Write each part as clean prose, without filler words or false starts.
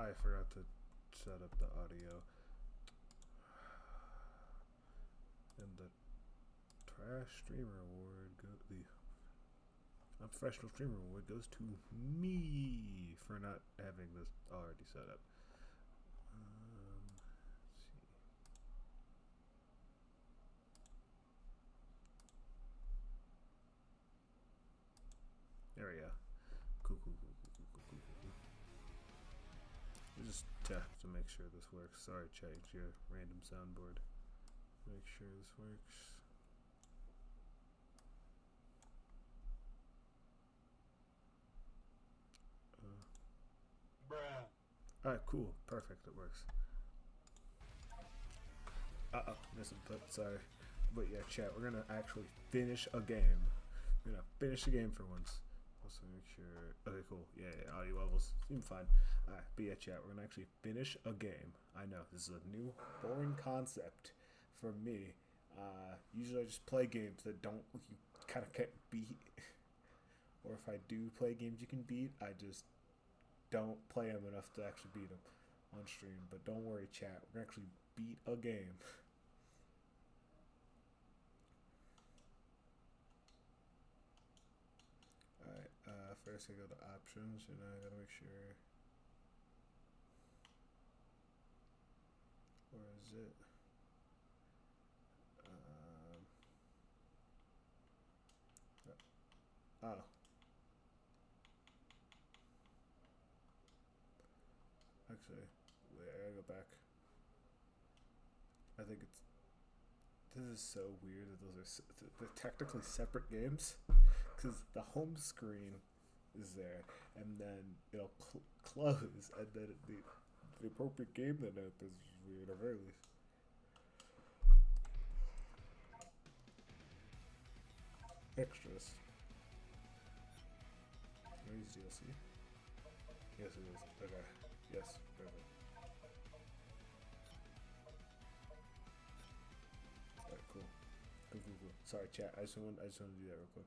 I forgot to set up the audio. And the Trash Streamer Award the Unprofessional Streamer Award goes to me for not having this already set up. Let's see. There we go. Cool. We just have to make sure this works. Sorry, chat, it's your random soundboard. Make sure this works. Bruh. Alright, cool. Perfect. It works. Missed input. Sorry. But yeah, chat, we're going to actually finish a game. We're going to finish a game for once. Also make sure. Okay, cool. Yeah, audio levels seem fine. Alright, but yeah, chat, we're going to actually finish a game. I know, this is a new, boring concept for me. Usually I just play games that you kind of can't beat. Or if I do play games you can beat, I just don't play them enough to actually beat them on stream. But don't worry, chat. We're gonna actually beat a game. Alright, first I go to options, and I gotta make sure. Where is it? Oh. Actually, wait, I gotta go back. I think it's. This is so weird that those are they're technically separate games, because the home screen is there, and then it'll close, and then the appropriate game that opens is weird, or very least. Extras. Can I use DLC? Yes, it is. Okay. Yes, perfect. Alright, cool. Cool. Sorry, chat. I just want to do that real quick.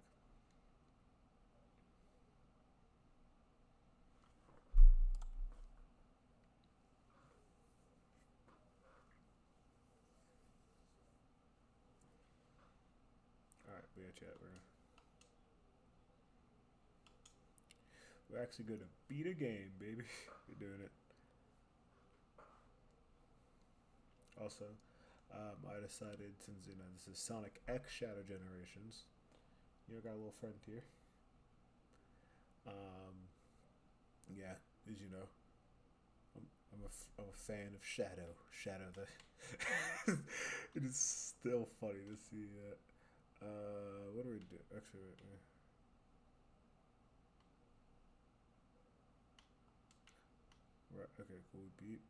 Alright, but yeah, chat. We're actually gonna beat a game, baby. We're doing it. Also, I decided, since this is Sonic X Shadow Generations, got a little friend here. Yeah, as you know, I'm a fan of Shadow. It is still funny to see that. What do we do? Actually, wait. Right. Okay. Cool. We beat.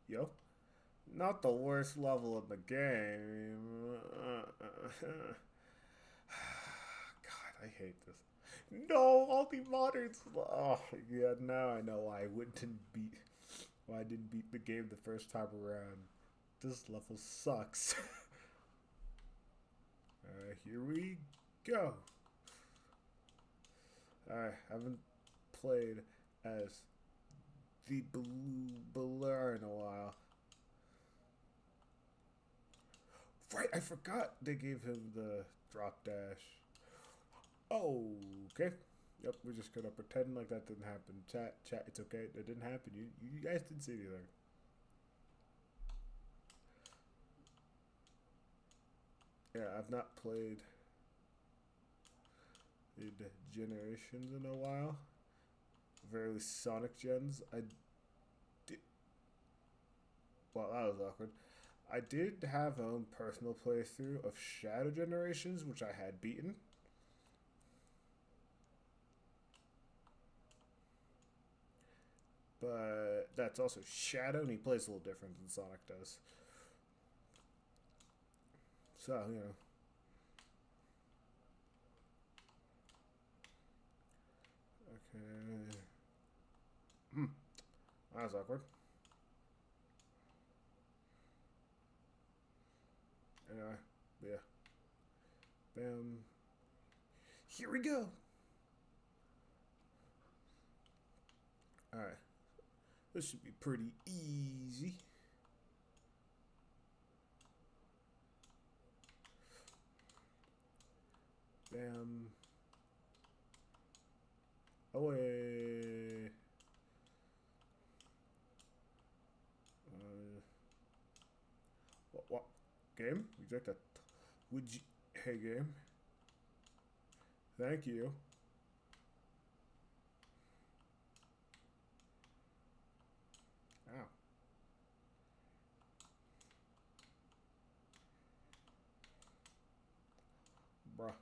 No, not the worst level in the game. God, I hate this. No, all the moderns. Oh, yeah. Now I know why I didn't beat the game the first time around. This level sucks. Here we go. I haven't played as the Blue Blur in a while. Right, I forgot they gave him the drop dash. Oh, okay. Yep, we're just gonna pretend like that didn't happen. Chat, it's okay. It didn't happen. You guys didn't see anything. Yeah, I've not played the Generations in a while. Very Sonic Gens. Well, that was awkward. I did have my own personal playthrough of Shadow Generations, which I had beaten. But that's also Shadow, and he plays a little different than Sonic does. So, Okay. That was awkward. Anyway, But yeah. Bam. Here we go. Alright. This should be pretty easy. Bam. Away. What? Game? Reject that. Would you? Hey, game. Thank you. Ow. Bruh.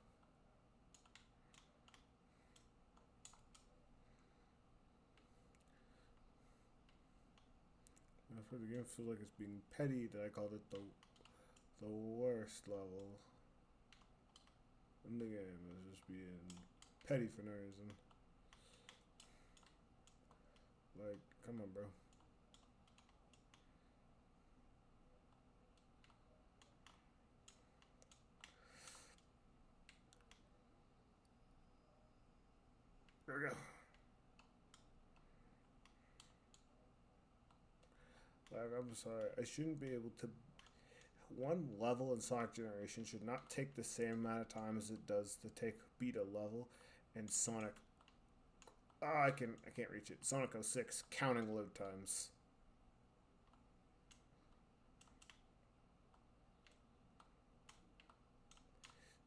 For the game feels like it's being petty that I called it the worst level in the game. It's just being petty for no reason. Like, come on, bro. There we go. Like, I'm sorry. I shouldn't be able to. One level in Sonic Generation should not take the same amount of time as it does to beat a level in Sonic. Oh, I can't reach it. Sonic 06 counting load times.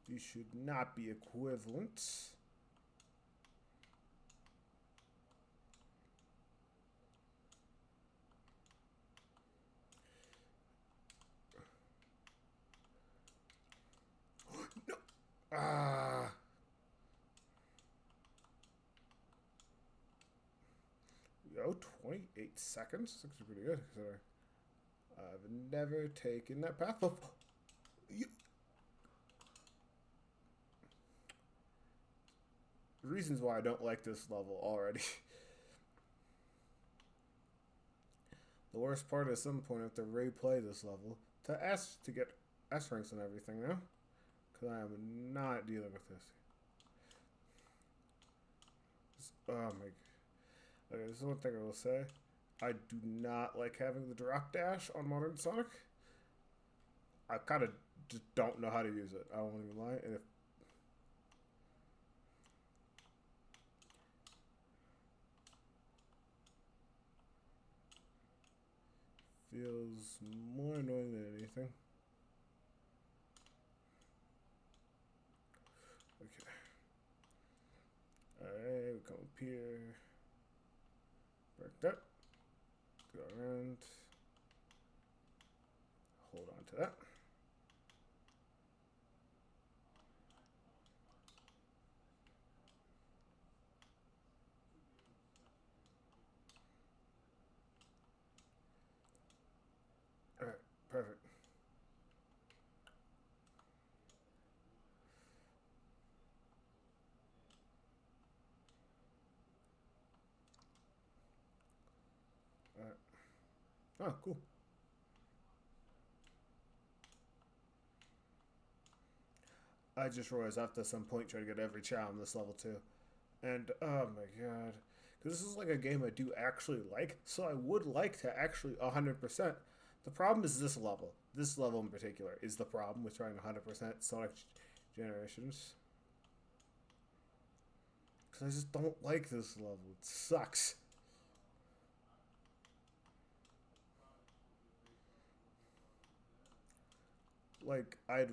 These should not be equivalent. No. Ah. Yo, 28 seconds. That's actually pretty good. I've never taken that path before. Reasons why I don't like this level already. The worst part is, at some point I have to replay this level to get S ranks and everything now, because I am not dealing with this. Oh my! Okay, this is one thing I will say. I do not like having the drop dash on Modern Sonic. I kind of just don't know how to use it. I won't even lie. And if feels more annoying than anything. Okay. Alright, we come up here. Break that. Go around. Hold on to that. Alright, perfect. Alright. Oh, cool. I just realized I have to at some point try to get every chow on this level too. And oh my god. Because this is like a game I do actually like, so I would like to actually 100%. The problem is this level. This level in particular is the problem with trying 100% Sonic Generations. Because I just don't like this level. It sucks. Like, I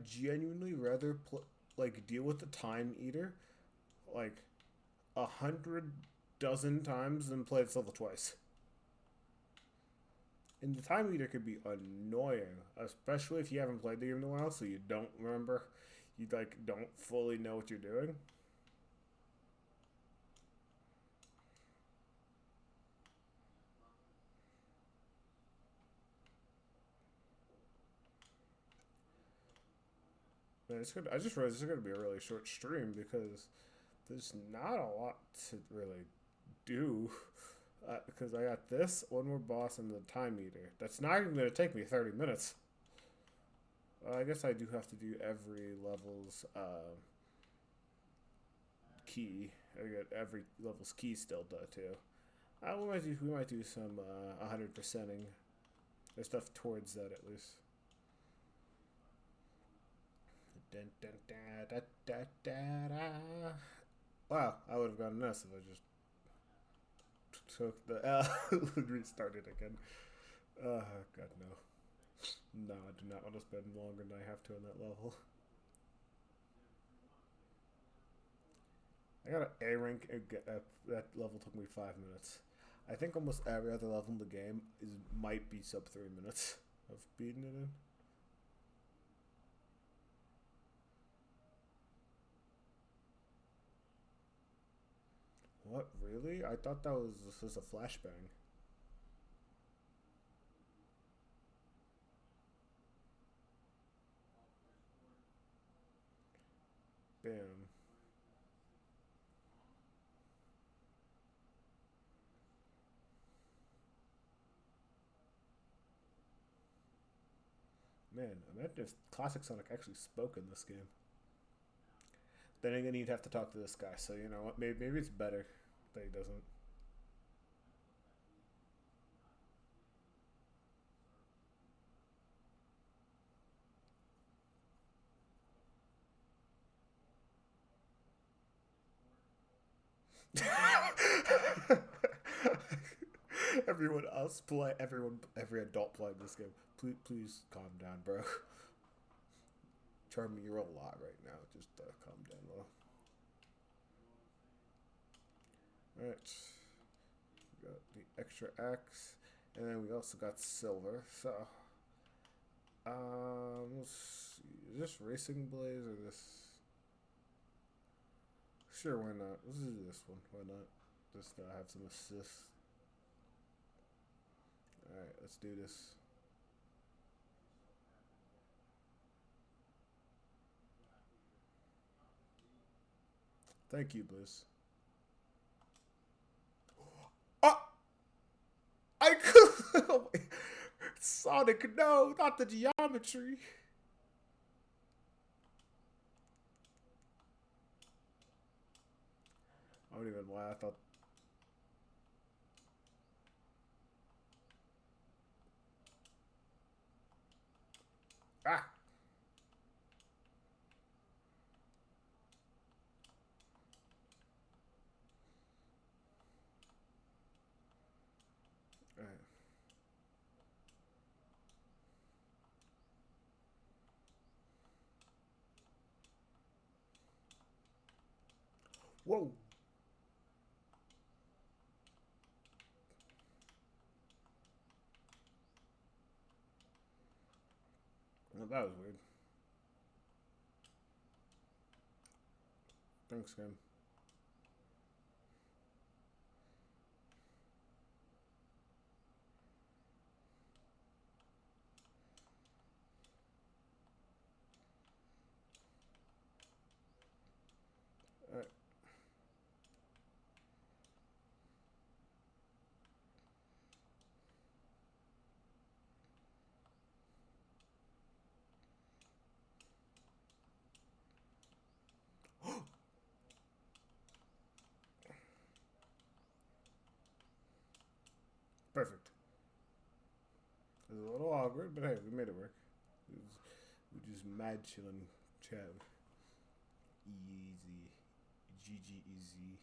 genuinely rather deal with the Time Eater like 100 dozen times than play this level twice. And the Time Eater could be annoying, especially if you haven't played the game in a while, so you don't remember, you like don't fully know what you're doing. Man, I just realized this is gonna be a really short stream because there's not a lot to really do. Because I got this one more boss and the Time Eater. That's not even gonna take me 30 minutes. I guess I do have to do every level's key. I get every level's key still though too. We might do some 100%ing. There's stuff towards that at least. Dun, dun, da, da, da, da. Wow, I would have gotten this if I just took the L and restarted again. God no. No, I do not want to spend longer than I have to on that level. I got an A rank. That level took me 5 minutes. I think almost every other level in the game might be sub 3 minutes of beating it in. What really? I thought that was just a flashbang. Bam. Man, imagine if Classic Sonic actually spoke in this game. Then again, you'd have to talk to this guy. So you know what? Maybe it's better that he doesn't. Everyone else play. Every adult playing this game. Please calm down, bro. Charmy, you're a lot right now. Just calm down, though. All right. We got the extra X, and then we also got silver. So, let's see. Is this Racing Blaze or this? Sure, why not? Let's do this one. Why not? Just have some assists. All right, let's do this. Thank you, Bliss. Oh, I could. Sonic, no, not the geometry. I don't even lie. I thought. Ah. All right. Whoa. Well, that was weird. Thanks, game. All right. Perfect. It was a little awkward, but hey, we made it work. We just mad chilling chat. Easy. GG easy.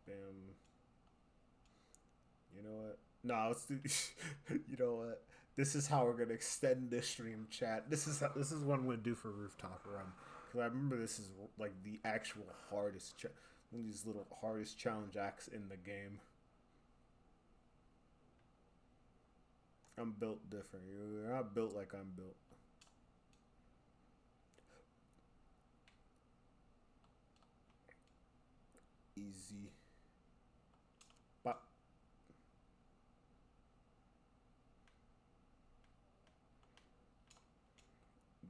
Bam. You know what? No, let's do. You know what? This is how we're gonna extend this stream chat. This is what I'm gonna do for rooftop run because I remember this is like the actual hardest one of these little hardest challenge acts in the game. I'm built different. You're not built like I'm built. Easy. But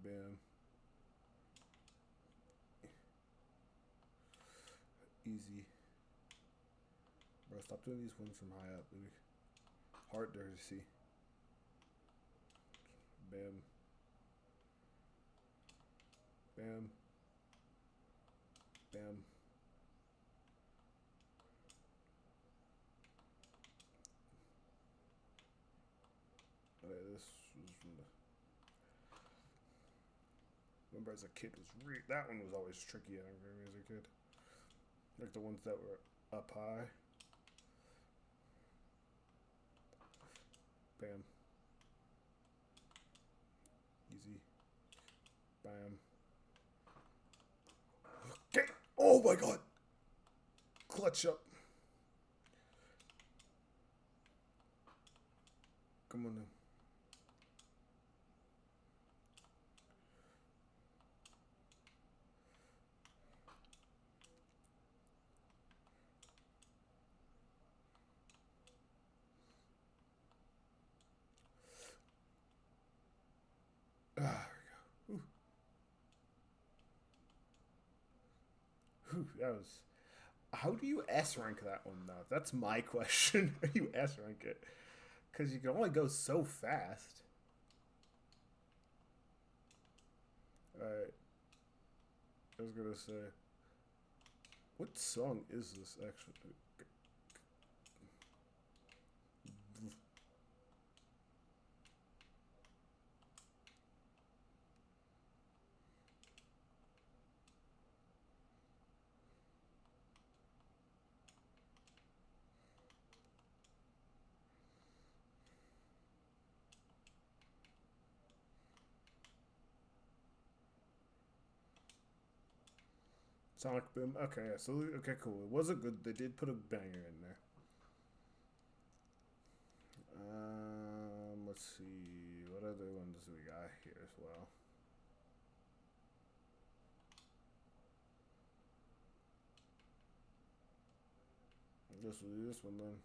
bam. Easy. Bro, stop doing these ones from high up, baby. Hard to see. Bam. Bam. Bam. Okay, this was from the. Remember as a kid that one was always tricky. I remember as a kid, like the ones that were up high. Bam. Easy. Bam. Okay. Oh my god. Clutch up. Come on now. Ah, there we go. Whew, that was. How do you S rank that one though? That's my question. How do you S rank it? Because you can only go so fast. Alright. I was gonna say. What song is this actually? Sonic Boom. Okay, yeah, so okay, cool. It wasn't good. They did put a banger in there. Let's see. What other ones do we got here as well? I guess we'll do this one then.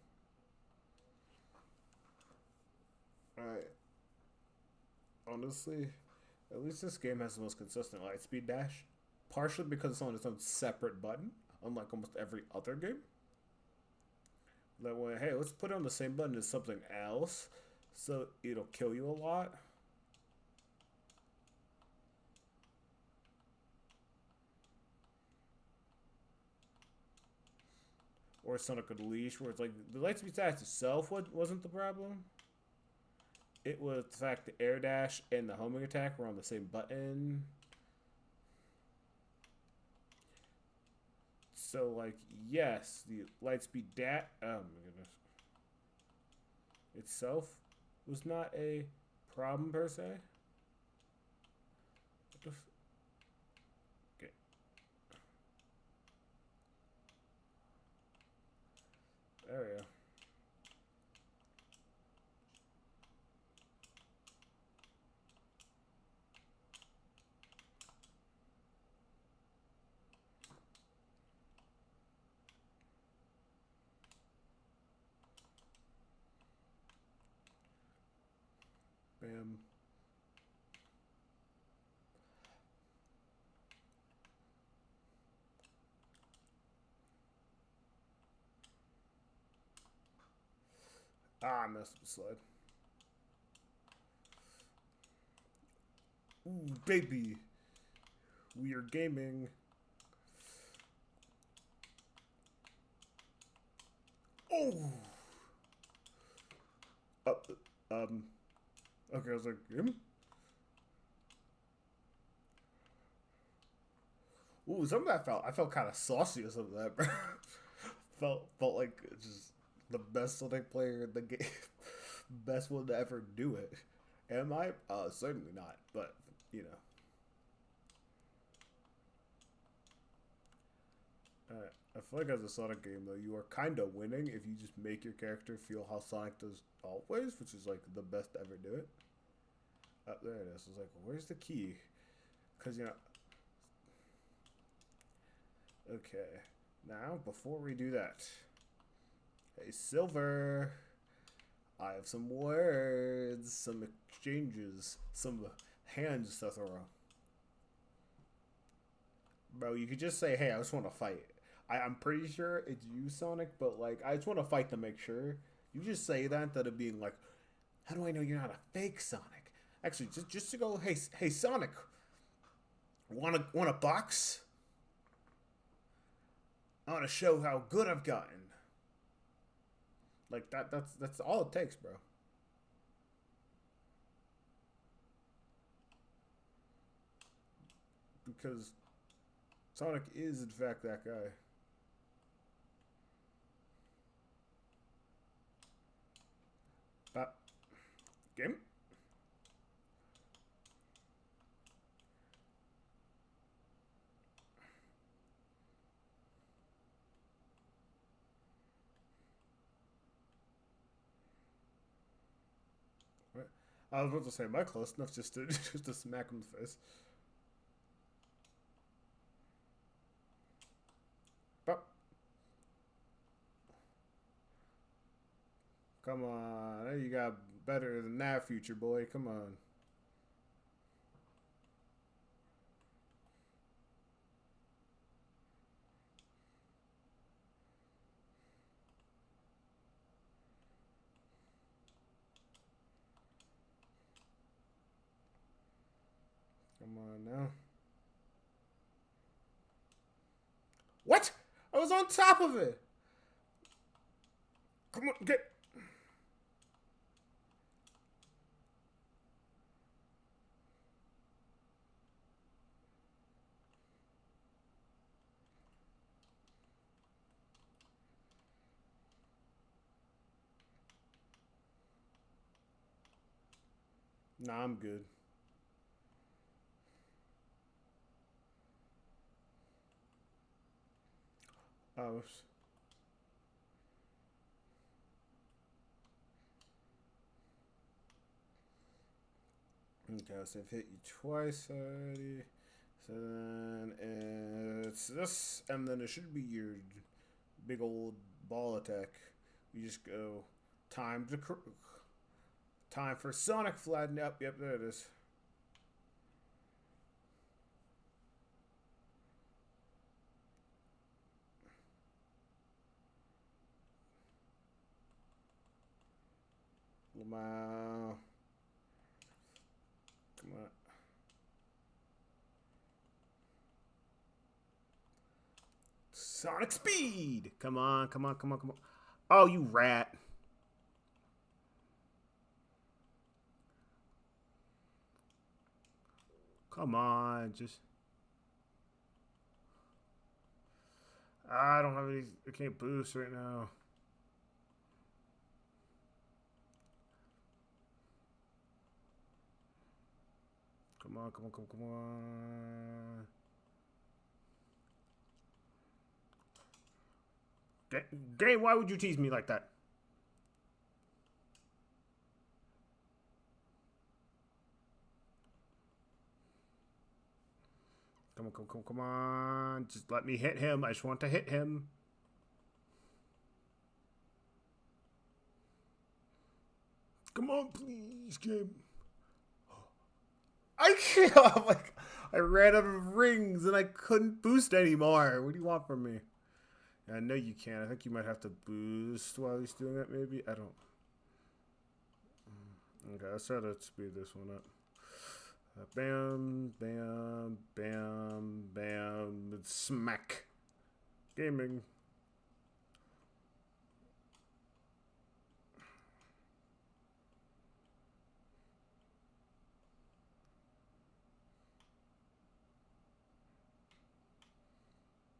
Alright. Honestly, at least this game has the most consistent Lightspeed dash. Partially because it's on its own separate button, unlike almost every other game. That way, hey, let's put it on the same button as something else, so it'll kill you a lot. Or Sonic Unleashed, where it's like the Lightspeed dash itself wasn't the problem. It was the fact the air dash and the homing attack were on the same button. So, like, yes, the Lightspeed dash. Oh my goodness. Itself was not a problem per se. Okay. There we go. Bam. Ah, I messed up the slide. Ooh, baby. We are gaming. Oh! Um. Okay, I was like, him? Ooh, some of that I felt kind of saucy or something like that, bro. felt like just the best Sonic player in the game. Best one to ever do it. Am I? Certainly not, but, you know. I feel like as a Sonic game, though, you are kind of winning if you just make your character feel how Sonic does always, which is, like, the best to ever do it. There it is. I was like, where's the key? Because, you know... Okay. Now, before we do that... Hey, Silver! I have some words, some exchanges, some hands to throw. Bro, you could just say, hey, I just want to fight. I'm pretty sure it's you, Sonic, but, like, I just want to fight to make sure. You just say that instead of being like, how do I know you're not a fake Sonic? Actually, just to go, hey Sonic, want a box? I want to show how good I've gotten. Like that's all it takes, bro. Because Sonic is in fact that guy. But game. What? I was about to say, am I close enough just to just to smack him in the face? But come on, you got better than that, future boy. Come on. Come on now. What? I was on top of it. Come on, get. Nah, I'm good. Oh, okay, so I've hit you twice already. So then it's this, and then it should be your big old ball attack. You just go time to time for Sonic Flatten. Yep, there it is. Wow. Come on. Sonic Speed! Come on, come on, come on, come on. Oh, you rat. Come on, just. I don't have any. I can't boost right now. Come on, come on, come on, come on. Game, why would you tease me like that? Come on, come on, come on, come on. Just let me hit him. I just want to hit him. Come on, please, game. I can't. I'm like, I ran out of rings and I couldn't boost anymore. What do you want from me? I know you can. I think you might have to boost while he's doing that, maybe. I don't. Okay, let's try to speed this one up. Bam, bam, bam, bam. Smack. Gaming.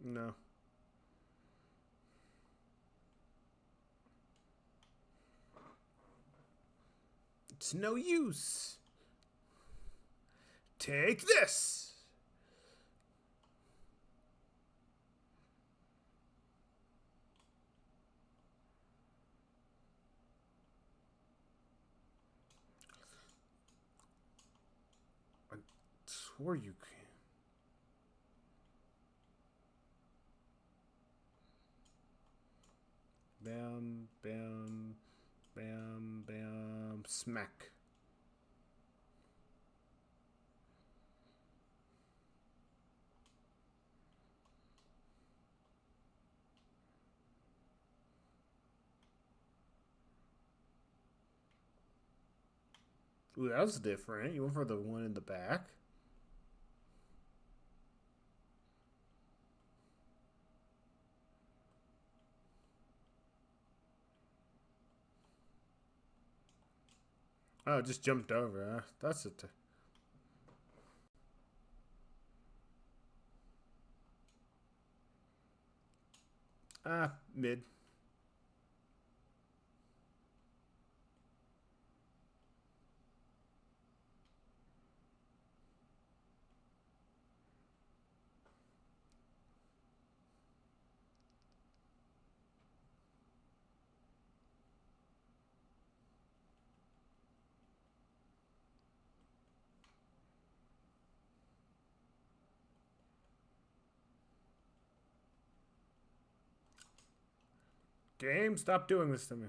No. It's no use. Take this. I swore you can. Bam, bam, bam, bam. Smack. Ooh, that was different. You went for the one in the back. Oh, just jumped over. Huh? That's it. Mid. Game, stop doing this to me.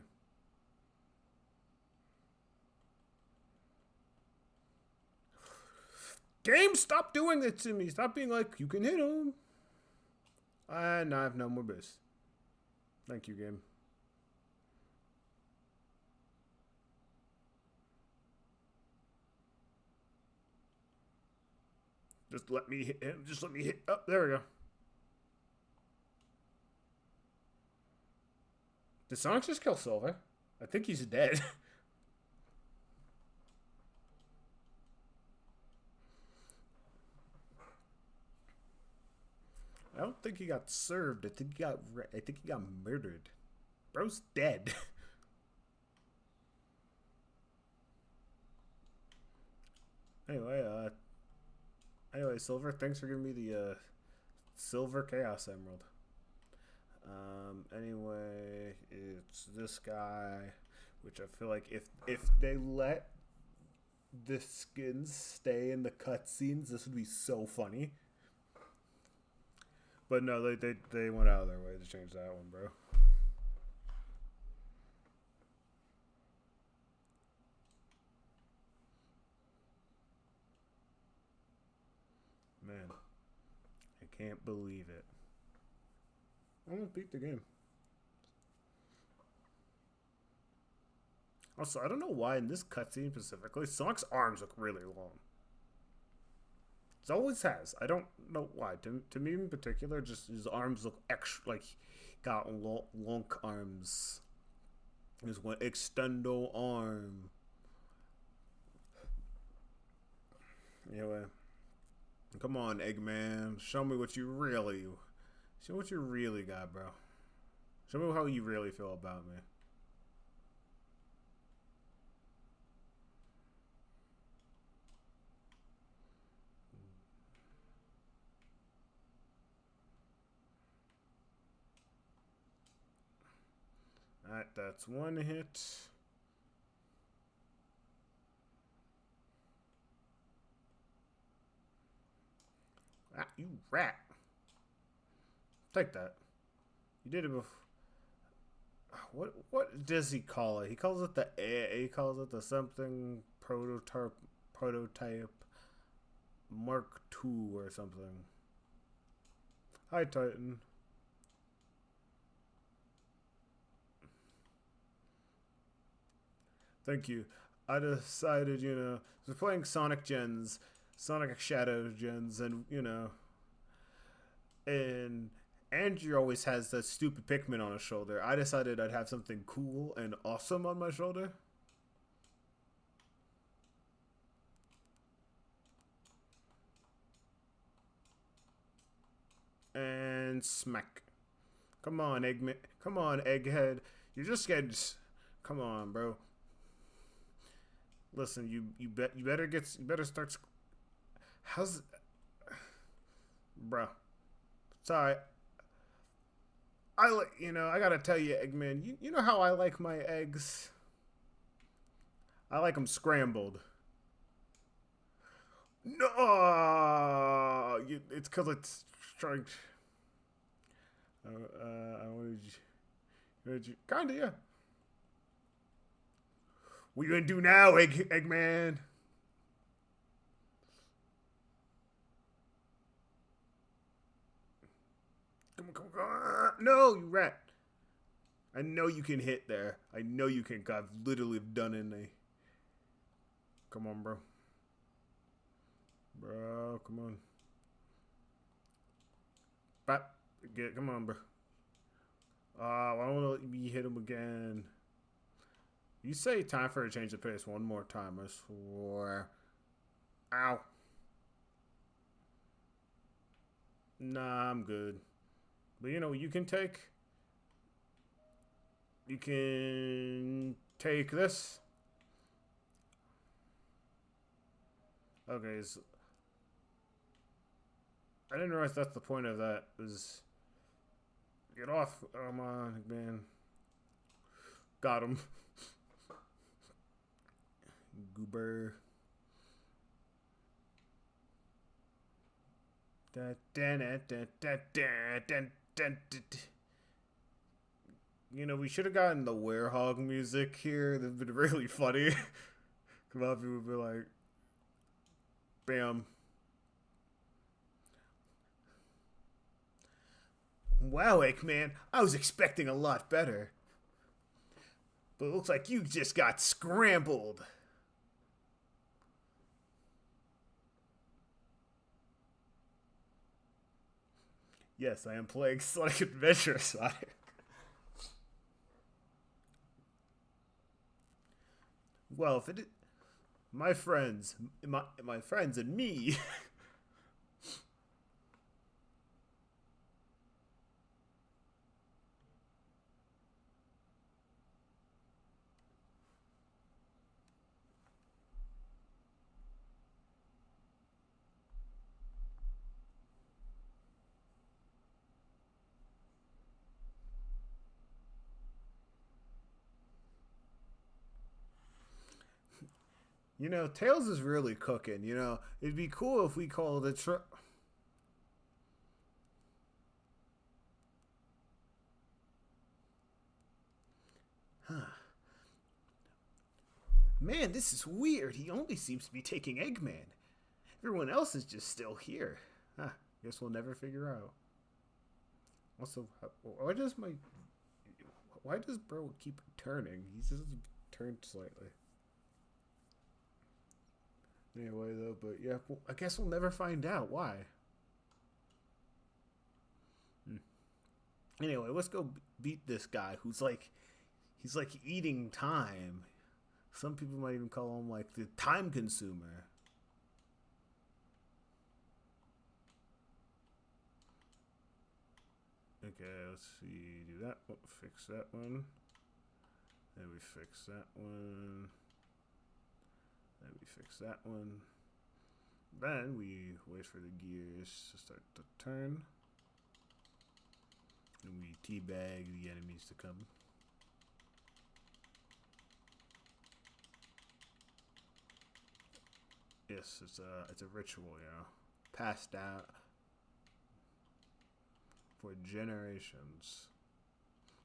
Game, stop doing this to me. Stop being like, you can hit him. And I have no more boost. Thank you, game. Just let me hit him. Just let me hit. Oh, there we go. Did Sonic just kill Silver? I think he's dead. I don't think he got served. I think he got murdered. Bro's dead. anyway, Silver, thanks for giving me the Silver Chaos Emerald. Anyway, it's this guy, which I feel like if they let the skins stay in the cutscenes, this would be so funny. But no, they went out of their way to change that one, bro. Man, I can't believe it. I almost beat the game. Also, I don't know why in this cutscene specifically, Sonic's arms look really long. It always has. I don't know why. To me in particular, just his arms look extra like got long arms. His one extendo arm. Anyway, come on, Eggman. Show me what you really. Show what you really got, bro. Show me how you really feel about me. Alright, that's one hit. Ah, you rat. Take that. You did it before. What does he call it? He calls it he calls it the something prototype Mark II or something. Hi, Titan. Thank you. I decided, I was playing Sonic Gens, Sonic Shadow Gens, and Andrew always has that stupid Pikmin on his shoulder. I decided I'd have something cool and awesome on my shoulder. And smack. Come on, Eggman. Come on, Egghead. You're just getting. Come on, bro. Listen, you better start. How's, bro? Sorry. I gotta tell you, Eggman. You know how I like my eggs. I like them scrambled. No, it's because it's trying. I wanted you. Kinda, yeah. What you gonna do now, Eggman? Come on. No, you rat. I know you can hit there. I know you can. I've literally done it in a. Come on, bro. Bro, come on. Back. Come on, bro. I don't want to let me hit him again. You say time for a change of pace one more time, I swear. Ow. Nah, I'm good. But you know what you can take? You can take this. Okay, so I didn't realize that's the point of that. Was get off. Come on, man. Got him. Goober. You know, we should have gotten the werehog music here. That'd been really funny. Come on, people would be like, bam. Wow, Eggman, I was expecting a lot better. But it looks like you just got scrambled. Yes, I am playing Sonic Adventure, Sonic. Well, if it, my friends, my friends and me. You know, Tails is really cooking. You know, it'd be cool if we called it. Huh. Man, this is weird. He only seems to be taking Eggman. Everyone else is just still here. Huh. Guess we'll never figure out. Also, why does bro keep turning? He's just turned slightly. Anyway, though, but yeah, well, I guess we'll never find out why. Hmm. Anyway, let's go beat this guy who's like, he's like eating time. Some people might even call him like the time consumer. Okay, let's see. Do that. Oh, fix that one. Then we fix that one. Then we fix that one. Then we wait for the gears to start to turn. And we teabag the enemies to come. Yes, it's a ritual, you know, passed down for generations.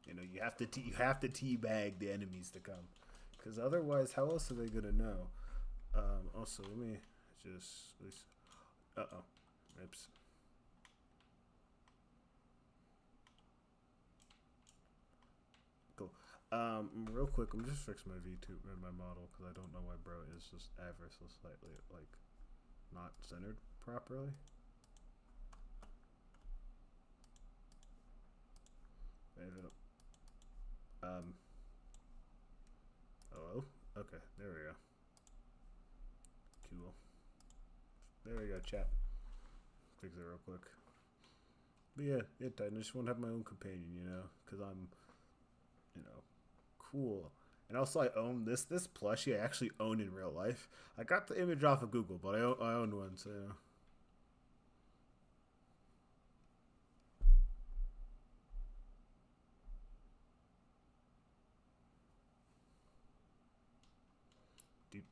You know, you have to teabag the enemies to come, because otherwise, how else are they gonna know? Also, let me just. Oops. Cool. Real quick, I'm just fixing my V2 and my model because I don't know why bro is just ever so slightly like not centered properly. Hello? Okay, there we go. Cool. There we go, chat. Fix it real quick. But yeah, I just want to have my own companion, you know, because I'm, you know, cool. And also, I own this plushie. I actually own in real life. I got the image off of Google, but I own one, so. You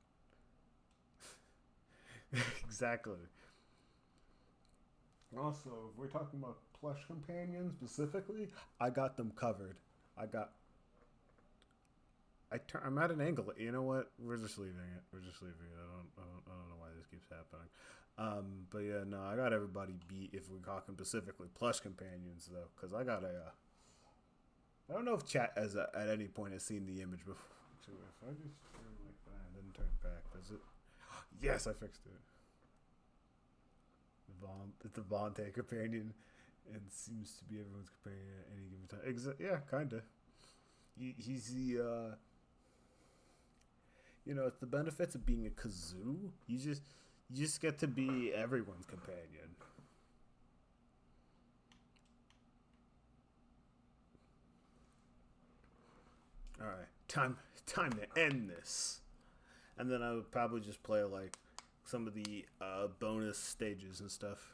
know. Exactly. Also, if we're talking about plush companions specifically, I got them covered. I got. I'm at an angle. You know what? We're just leaving it. We're just leaving it. I don't know why this keeps happening. But yeah, no, I got everybody beat if we're talking specifically plush companions though, because I got a. I don't know if chat has at any point has seen the image before. So if I just turn like that and then turn back, does it? Yes, I fixed it. It's a Vontae companion, and seems to be everyone's companion at any given time. Yeah, kinda. He's the it's the benefits of being a kazoo. You just get to be everyone's companion. All right, time to end this. And then I would probably just play like some of the bonus stages and stuff.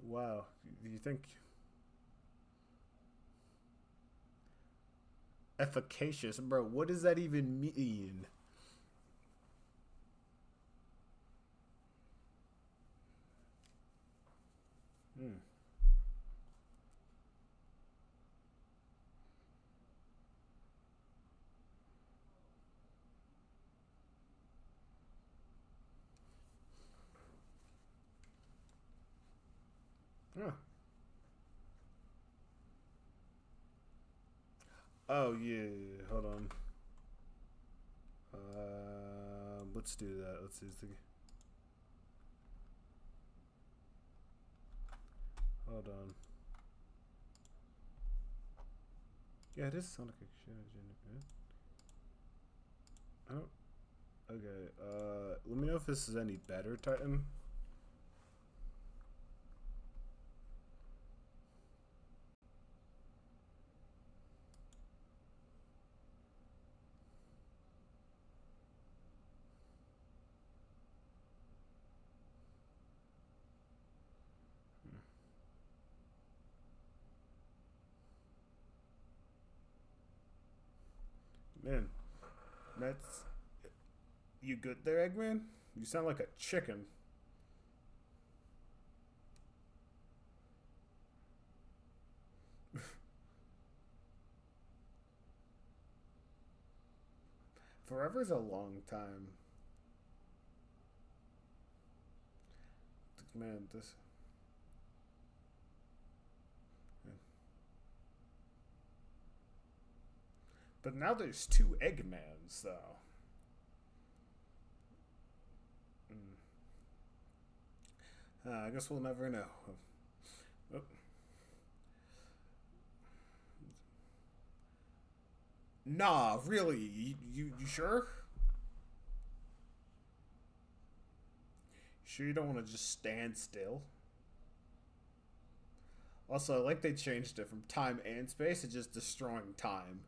Wow, do you think efficacious, bro? What does that even mean? Hmm. Huh. Oh yeah, hold on. Let's do that. Let's see. Hold on. Yeah, it is Sonic Exchange. I don't. Okay. Let me know if this is any better, Titan. Man, that's you good there, Eggman? You sound like a chicken. Forever's a long time. Man, this. But now there's two Eggmans, though. I guess we'll never know. Oh. Nah, really? You sure? Sure you don't want to just stand still? Also, I like they changed it from time and space to just destroying time.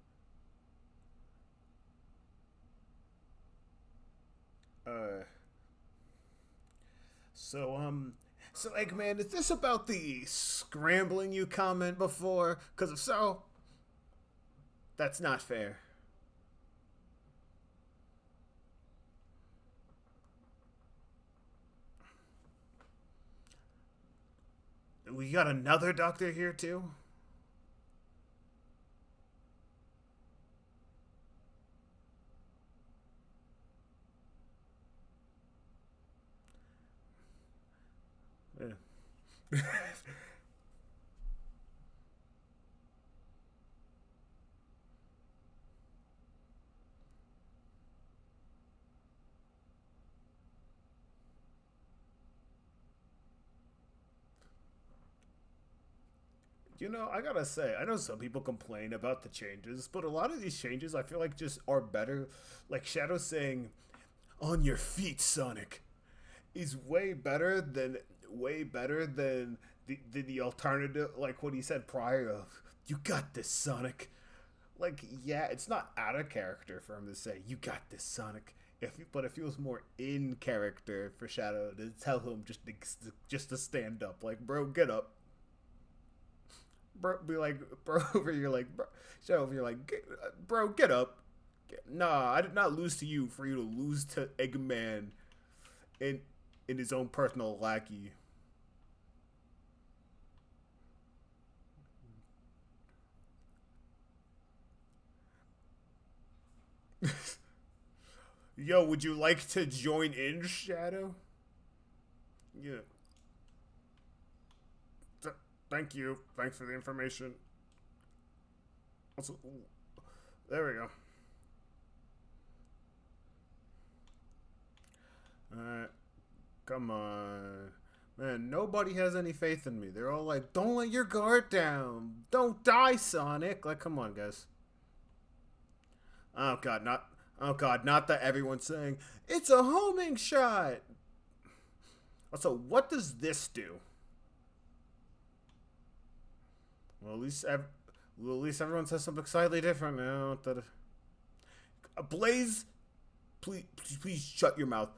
Uh, so, so Eggman, is this about the scrambling you comment before? Because if so, that's not fair. We got another doctor here, too? Yeah. I gotta say, I know some people complain about the changes, but a lot of these changes I feel like just are better. Like Shadow saying, on your feet, Sonic, is way better than the alternative, like what he said prior of, you got this, Sonic. Like, yeah, it's not out of character for him to say, you got this, Sonic. But it feels more in character for Shadow to tell him just to stand up. Like, bro, get up. Bro, be like, bro, over you're like, bro, Shadow over you're like, bro, get up. Nah, I did not lose to you for you to lose to Eggman in his own personal lackey. Yo, would you like to join in, Shadow? Yeah. Th- Thank you. Thanks for the information. Also, there we go. Alright. Come on. Man, nobody has any faith in me. They're all like, don't let your guard down. Don't die, Sonic. Like, come on, guys. Oh god, not oh god, not that everyone's saying it's a homing shot. Also, what does this do? Well, at least everyone says something slightly different now. That Blaze, please shut your mouth.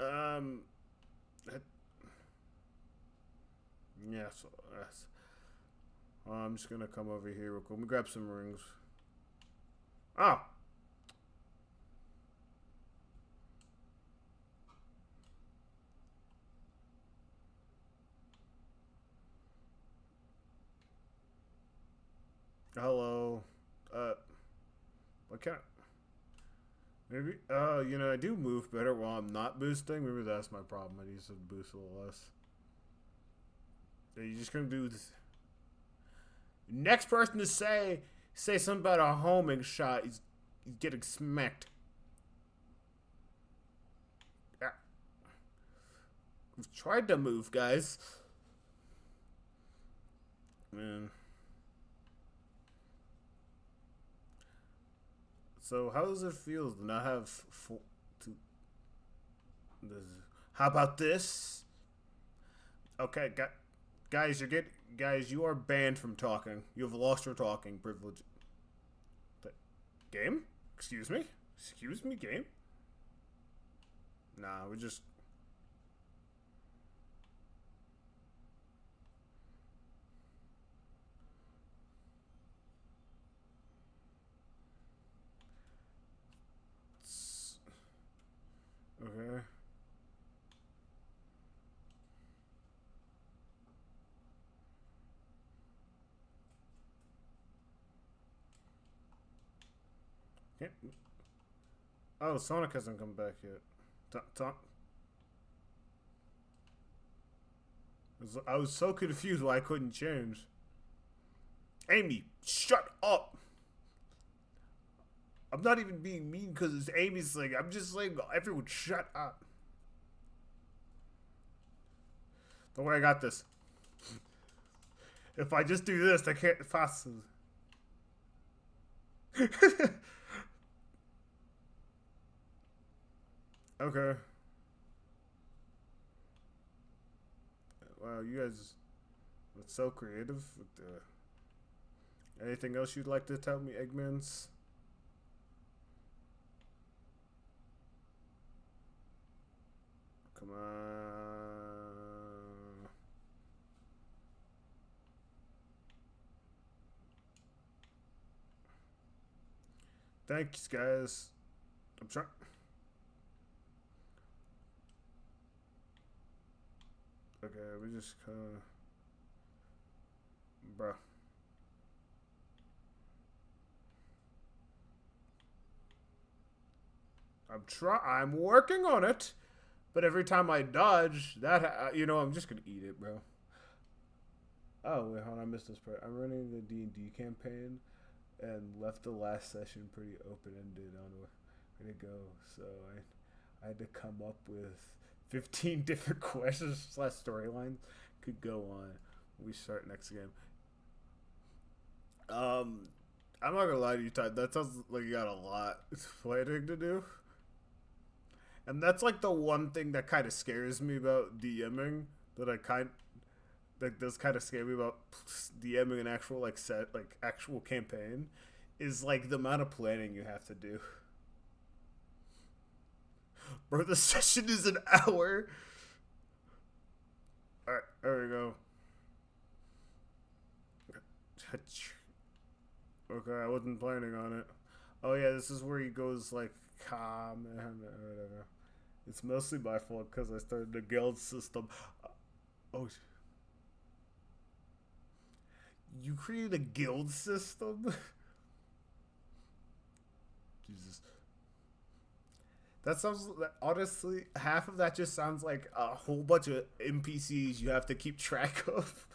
Um, yeah. So, I'm just gonna come over here real quick. Let me grab some rings. Oh, hello. What kind? Maybe. I do move better while I'm not boosting. Maybe that's my problem. I need to boost a little less. Are you just gonna do this? Next person to say something about a homing shot, he's getting smacked. Ah, we've tried to move, guys. Man. So how does it feel to not have to this? How about this? Okay, guys, you are banned from talking. You have lost your talking privilege. Game? Excuse me? Excuse me, game? Nah, we just okay. Can't, oh, Sonic hasn't come back yet. I was so confused why I couldn't change. Amy, shut up! I'm not even being mean because it's Amy's thing. I'm just saying, everyone shut up. Don't worry, I got this. If I just do this, I can't fast. Okay. Wow, you guys are so creative with the. Anything else you'd like to tell me, Eggmans? Come on. Thanks, guys. I'm trying. Okay, we just kind of. Bruh. I'm working on it. But every time I dodge, I'm just gonna eat it, bro. Oh wait, hold on, I missed this part. I'm running the D&D campaign, and left the last session pretty open ended on where to go. So I had to come up with 15 different questions slash storylines could go on. When we start next game. I'm not gonna lie to you, Todd. That sounds like you got a lot of planning to do. And that's like the one thing that kind of scares me about DMing. That does kind of scare me about DMing an actual actual campaign, is like the amount of planning you have to do. Bro, the session is an hour. Alright, there we go. Okay, I wasn't planning on it. Oh yeah, this is where he goes like, calm and whatever. It's mostly my fault because I started the guild system. Oh, you created a guild system? Jesus. That sounds, honestly, half of that just sounds like a whole bunch of NPCs you have to keep track of.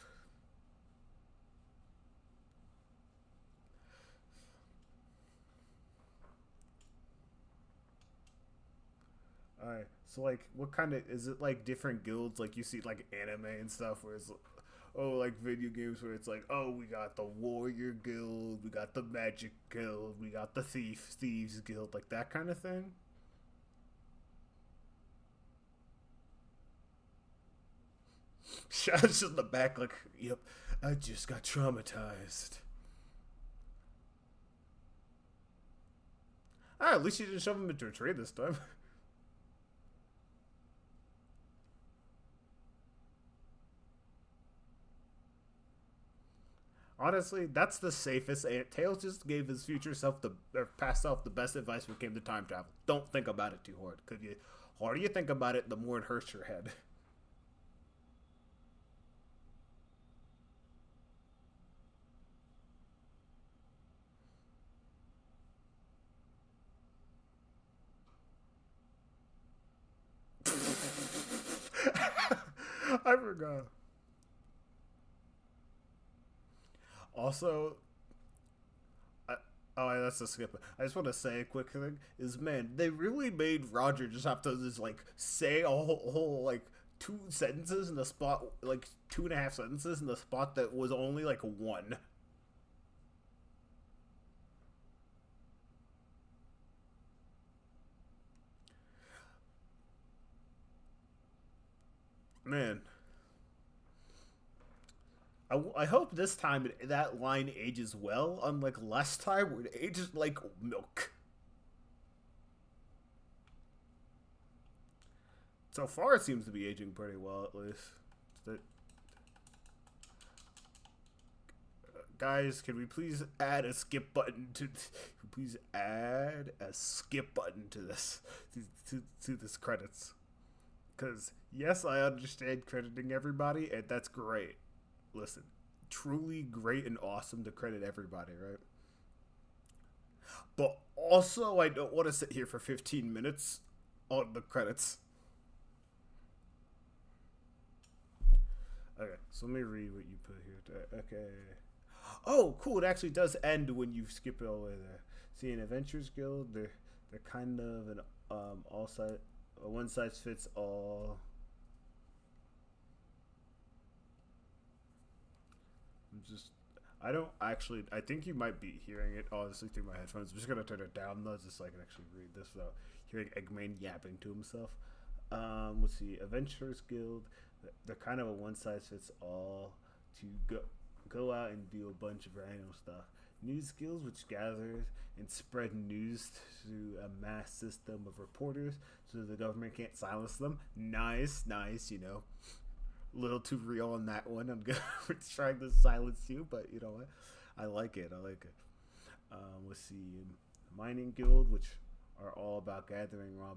Alright, so like, what kind of, is it like different guilds? Like you see like anime and stuff where it's, oh, like video games where it's like, oh, we got the warrior guild, we got the magic guild, we got the thieves guild, like that kind of thing? Shadow's in the back, like, yep, I just got traumatized. Ah, at least you didn't shove him into a tree this time. Honestly, that's the safest. Tails just gave his future self the or past self the best advice when it came to time travel. Don't think about it too hard. Cause the harder you think about it, the more it hurts your head. I forgot. Also, oh, that's a skip. I just want to say a quick thing. Is man, they really made Roger just have to just like say a whole like two sentences in the spot, like two and a half sentences in the spot that was only like one. Man, I hope this time that line ages well, unlike last time where it ages like milk. So far, it seems to be aging pretty well, at least. Guys, can we please add a skip button to? Please add a skip button to this to this credits. Because yes, I understand crediting everybody, and that's great. Listen, truly great and awesome to credit everybody, right? But also, I don't want to sit here for 15 minutes on the credits. Okay, so let me read what you put here. Okay. Oh, cool! It actually does end when you skip it all the way there. See, an Adventures Guild, they're kind of an all side, a one size fits all. I'm just, I don't actually. I think you might be hearing it obviously through my headphones. I'm just gonna turn it down though, just so I can actually read this without hearing Eggman yapping to himself. Let's see, Adventurers Guild. They're kind of a one size fits all to go out and do a bunch of random stuff. News skills, which gathers and spread news to a mass system of reporters so the government can't silence them. Nice, nice, you know. A little too real on that one. I'm trying to silence you, but you know what? I like it. I like it. Let's see. Mining Guild, which are all about gathering raw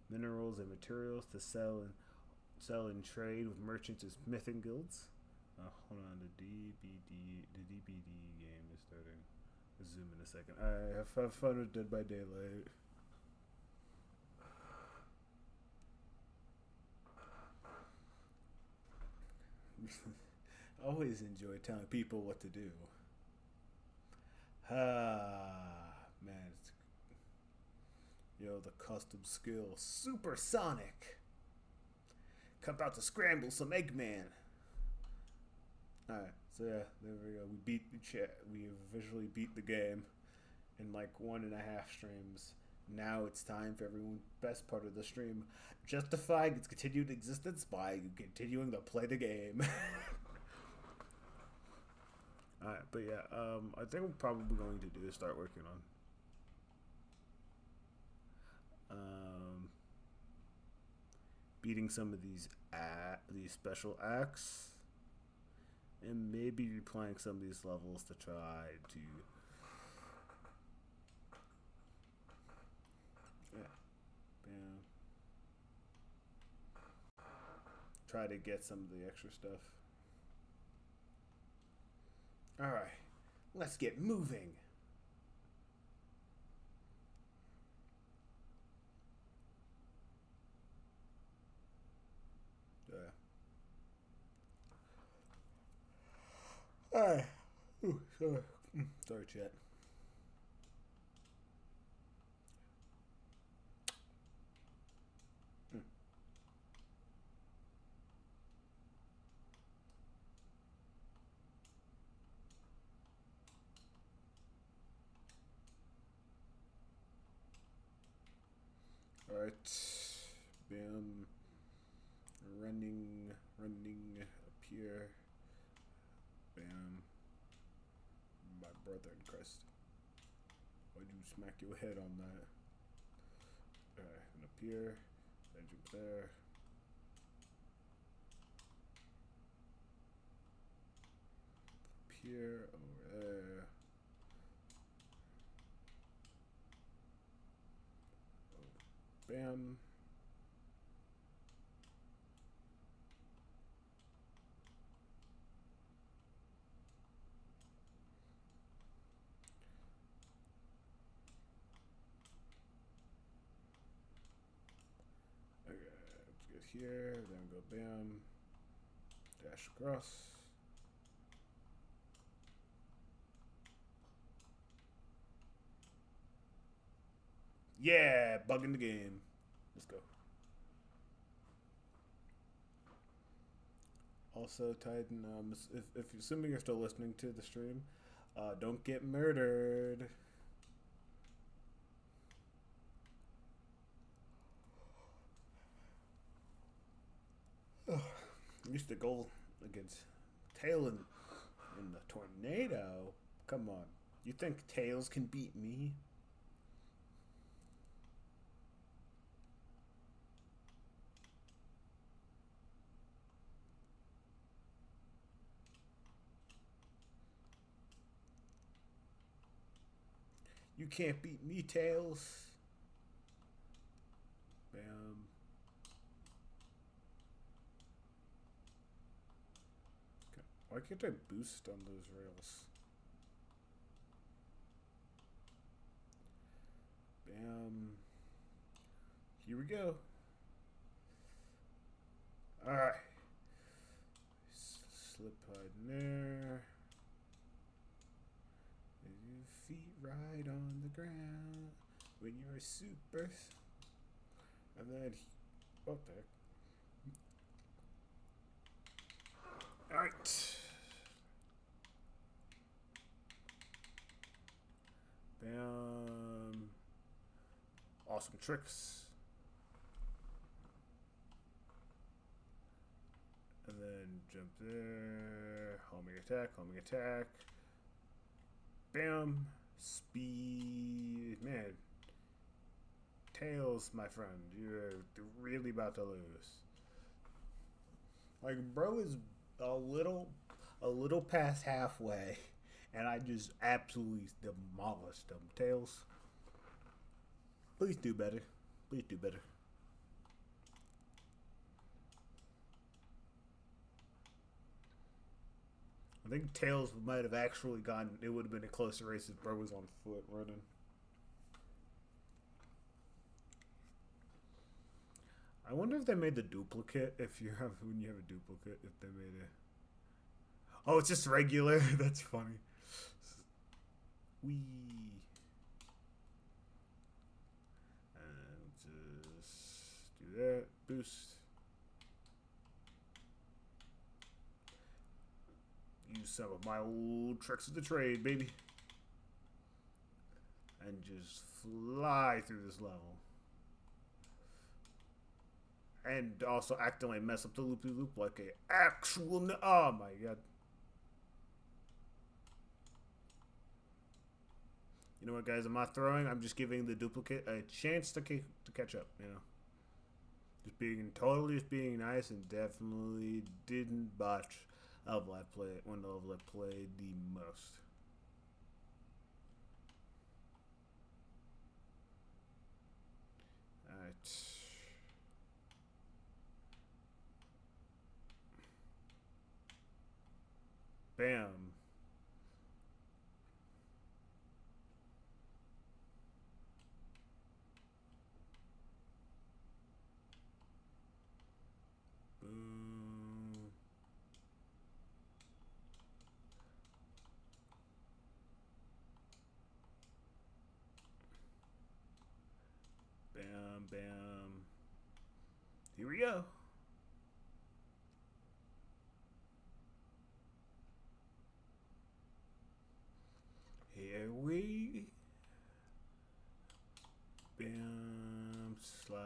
minerals and materials to sell and trade with merchants and smithing guilds. Hold on, the DBD game is starting. Let's zoom in a second. I have fun with Dead by Daylight. Always enjoy telling people what to do. Man, yo, the custom skill, Supersonic. Come out to scramble some Eggman. All right, so yeah, there we go. We beat the chat. We officially beat the game in like 1.5 streams. Now it's time for everyone. Best part of the stream, justifying its continued existence by continuing to play the game. Alright, but yeah, I think I'm probably going to do is start working on beating some of these special acts, and maybe replaying some of these levels to try to yeah, bam, try to get some of the extra stuff. All right, let's get moving. Yeah. All right. Ooh, sorry. Sorry, chat. Mm. All right. Bam. Running up here. Bam. My brother in Christ. Why'd you smack your head on that? Alright, and up here. Then jump there. Up here, over there. Oh, bam. Okay, let's get here, then go bam. Dash across. Yeah, bugging the game. Let's go. Also, Titan, if assuming you're still listening to the stream, don't get murdered. I used to go against Tail in the tornado. Come on, you think Tails can beat me? You can't beat me, Tails. Bam. Okay. Why can't I boost on those rails? Bam. Here we go. Alright. Slip right in there. Your feet right on the ground when you're a super. And then, what the heck? Alright. Bam. Awesome tricks. And then jump there. Homing attack. Bam. Speed. Man. Tails, my friend. You're really about to lose. Like, bro is a little past halfway, and I just absolutely demolished them. Tails, please do better. Please do better. I think Tails might have actually gone. It would have been a closer race if bro was on foot running. I wonder if they made the duplicate. If you have when you have a duplicate, if they made it. Oh, it's just regular. That's funny. Wee. And just do that. Boost. Use some of my old tricks of the trade, baby. And just fly through this level. And also accidentally mess up the loopy loop like a actual. Oh my god. You know what, guys? I'm not throwing. I'm just giving the duplicate a chance to catch up. You know, just being nice, and definitely didn't botch level I played when the level I played the most. All right. Bam. Boom. Bam, bam. Here we go. Here we. Bam. Slide.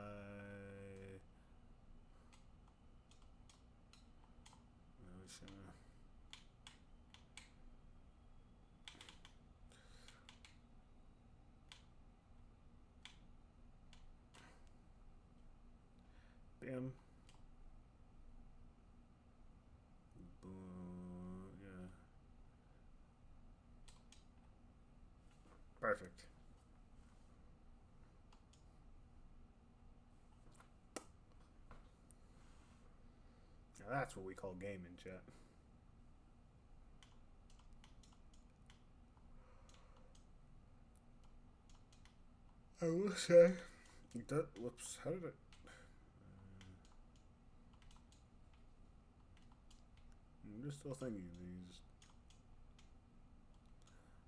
Bam. Boom. Yeah. Perfect. Now that's what we call gaming, chat. I will say. Whoops. How did I. I'm just still thinking of these.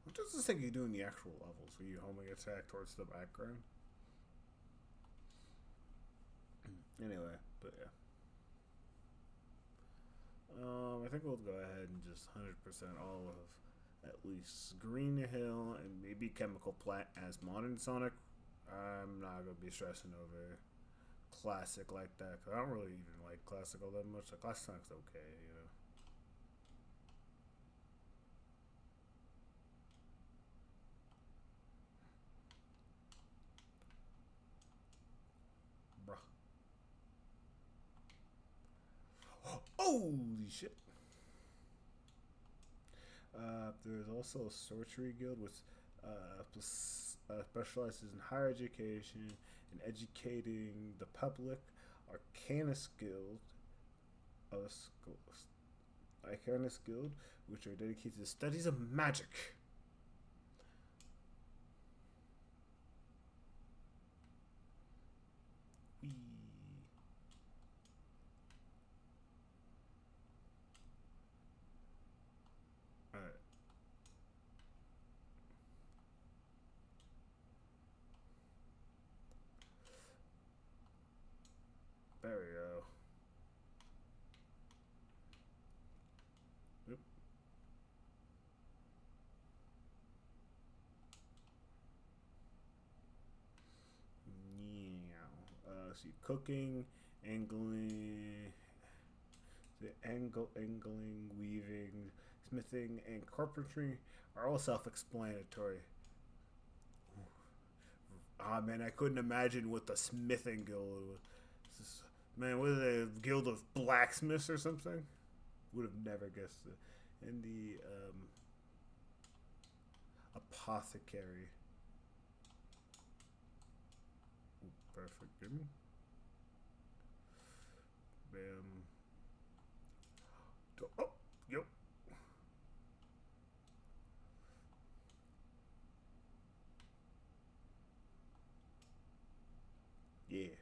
What does this thing you do in the actual levels? Are you homing attack towards the background? Anyway, but yeah. I think we'll go ahead and just 100% all of at least Green Hill and maybe Chemical Plant as modern Sonic. I'm not gonna be stressing over classic like that because I don't really even like classic all that much. The classic Sonic's okay, you know. Bruh. Holy shit! There's also a sorcery guild which specializes in higher education and educating the public. Arcanist Guild, Arcanist Guild, which are dedicated to the studies of magic. Whee. Alright. There we go. Yep. Yeah. See, cooking, angling, angling, weaving, smithing, and carpentry are all self-explanatory. Ah, man, I couldn't imagine what the smithing guild was. Man, what is it, a guild of blacksmiths or something? Would have never guessed it. And the apothecary. Ooh, perfect. Give me. Bam. Oh, yep. Yeah.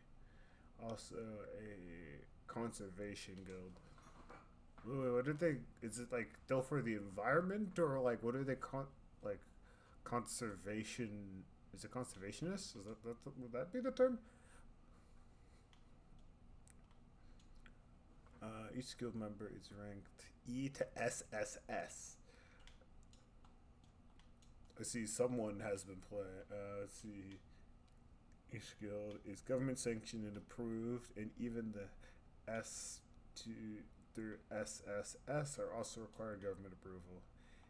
Also a conservation guild. Wait, what did they? Is it like still for the environment or like what are they like conservation? Is it conservationist? Is that would that be the term? Each guild member is ranked E to SSS. I see someone has been playing. Let's see. Each guild is government sanctioned and approved, and even the S to through SSS are also required government approval.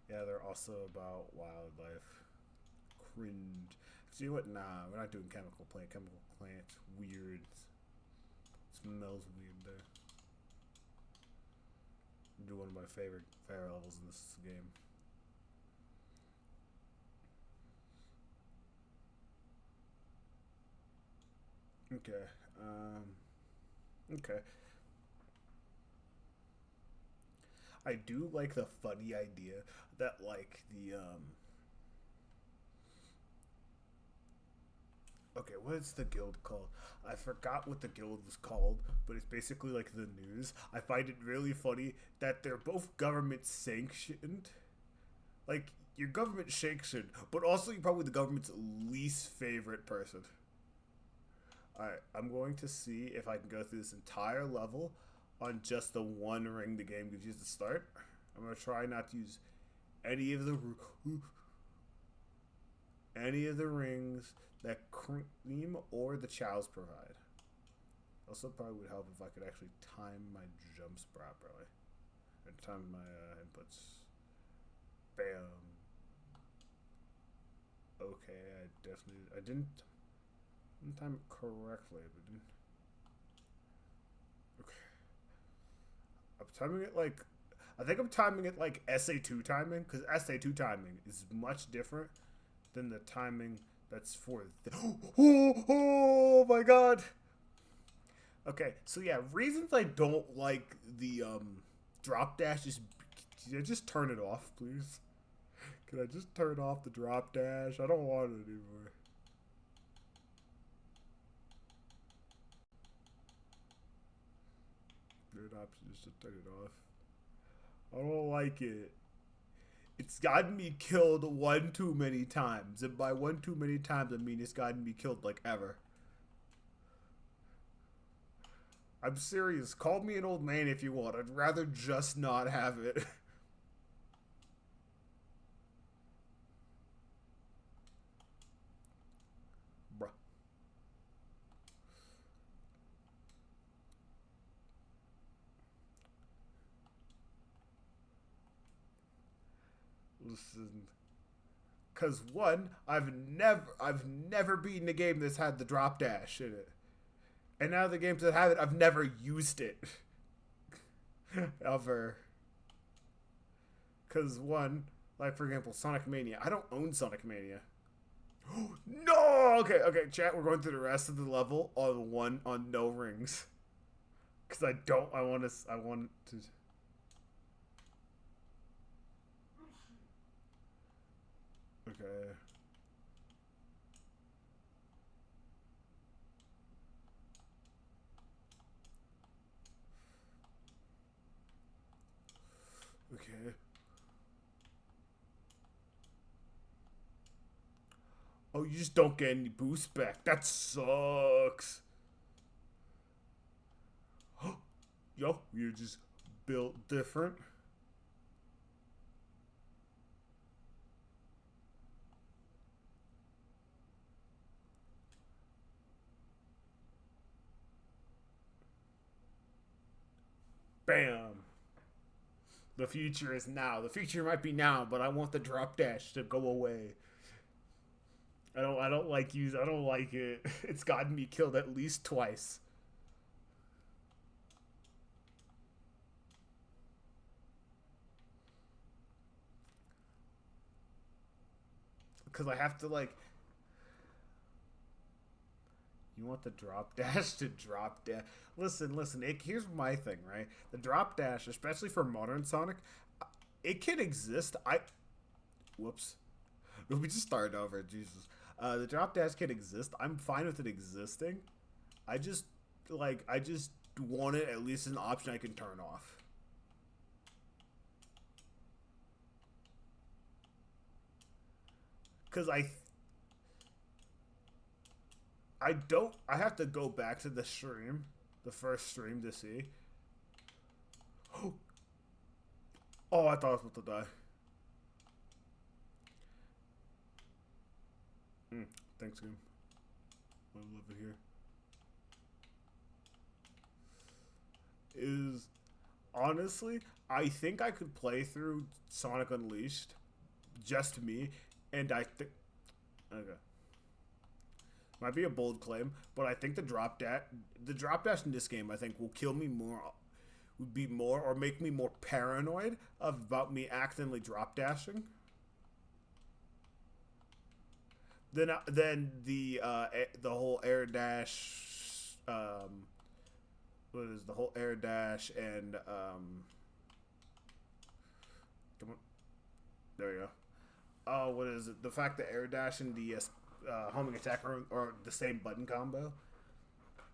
Yeah, they're also about wildlife. cringe. See what? Nah, we're not doing chemical plant. Chemical plant's weird. Smells weird there. Do one of my favorite levels in this game. Okay. Okay. I do like the funny idea that like the okay, what is the guild called? I forgot what the guild was called, but it's basically like the news. I find it really funny that they're both government sanctioned. Like your government sanctioned, but also you're probably the government's least favorite person. Alright, I'm going to see if I can go through this entire level on just the one ring the game gives you to start. I'm gonna try not to use any of the rings that Cream or the Chows provide. Also, probably would help if I could actually time my jumps properly and time my inputs. Bam. Okay, I didn't time it correctly, but didn't. Okay, I'm timing it like I think I'm timing it like SA2 timing because SA2 timing is much different than the timing that's for oh my god. Okay, so yeah, reasons I don't like the drop dash is just turn it off, please. Can I just turn off the drop dash? I don't want it anymore. Third option is to turn it off. I don't like it. It's gotten me killed one too many times. And by one too many times, I mean it's gotten me killed like ever. I'm serious. Call me an old man if you want. I'd rather just not have it. Bruh. Listen. Cause one, I've never beaten a game that's had the drop dash in it. And now the games that have it, I've never used it. Ever. Cause one, like for example, Sonic Mania. I don't own Sonic Mania. No! Okay, okay, chat, we're going through the rest of the level on no rings. Cause I want to okay. Okay. Oh, you just don't get any boost back. That sucks. Yo, you're just built different. Bam. The future is now. The future might be now, but I want the drop dash to go away. I don't like use I don't like it. It's gotten me killed at least twice. Cause I have to like you want the drop dash to drop dash. Listen, here's my thing, right? The drop dash, especially for modern Sonic, it can exist. Whoops. We just started over, Jesus. The drop dash can exist. I'm fine with it existing. I just I just want it at least an option I can turn off. Cause I don't I have to go back to the stream, the first stream to see. Oh, I thought I was about to die. Thanks, game. I love it here. Is honestly, I think I could play through Sonic Unleashed, just me, and I think Okay. Might be a bold claim, but I think the drop dash in this game, I think, will kill me more, would be more, or make me more paranoid about me accidentally drop dashing. Then the whole air dash, what is the whole air dash and come on, there we go. Oh, what is it? The fact that air dash and the homing attack are the same button combo.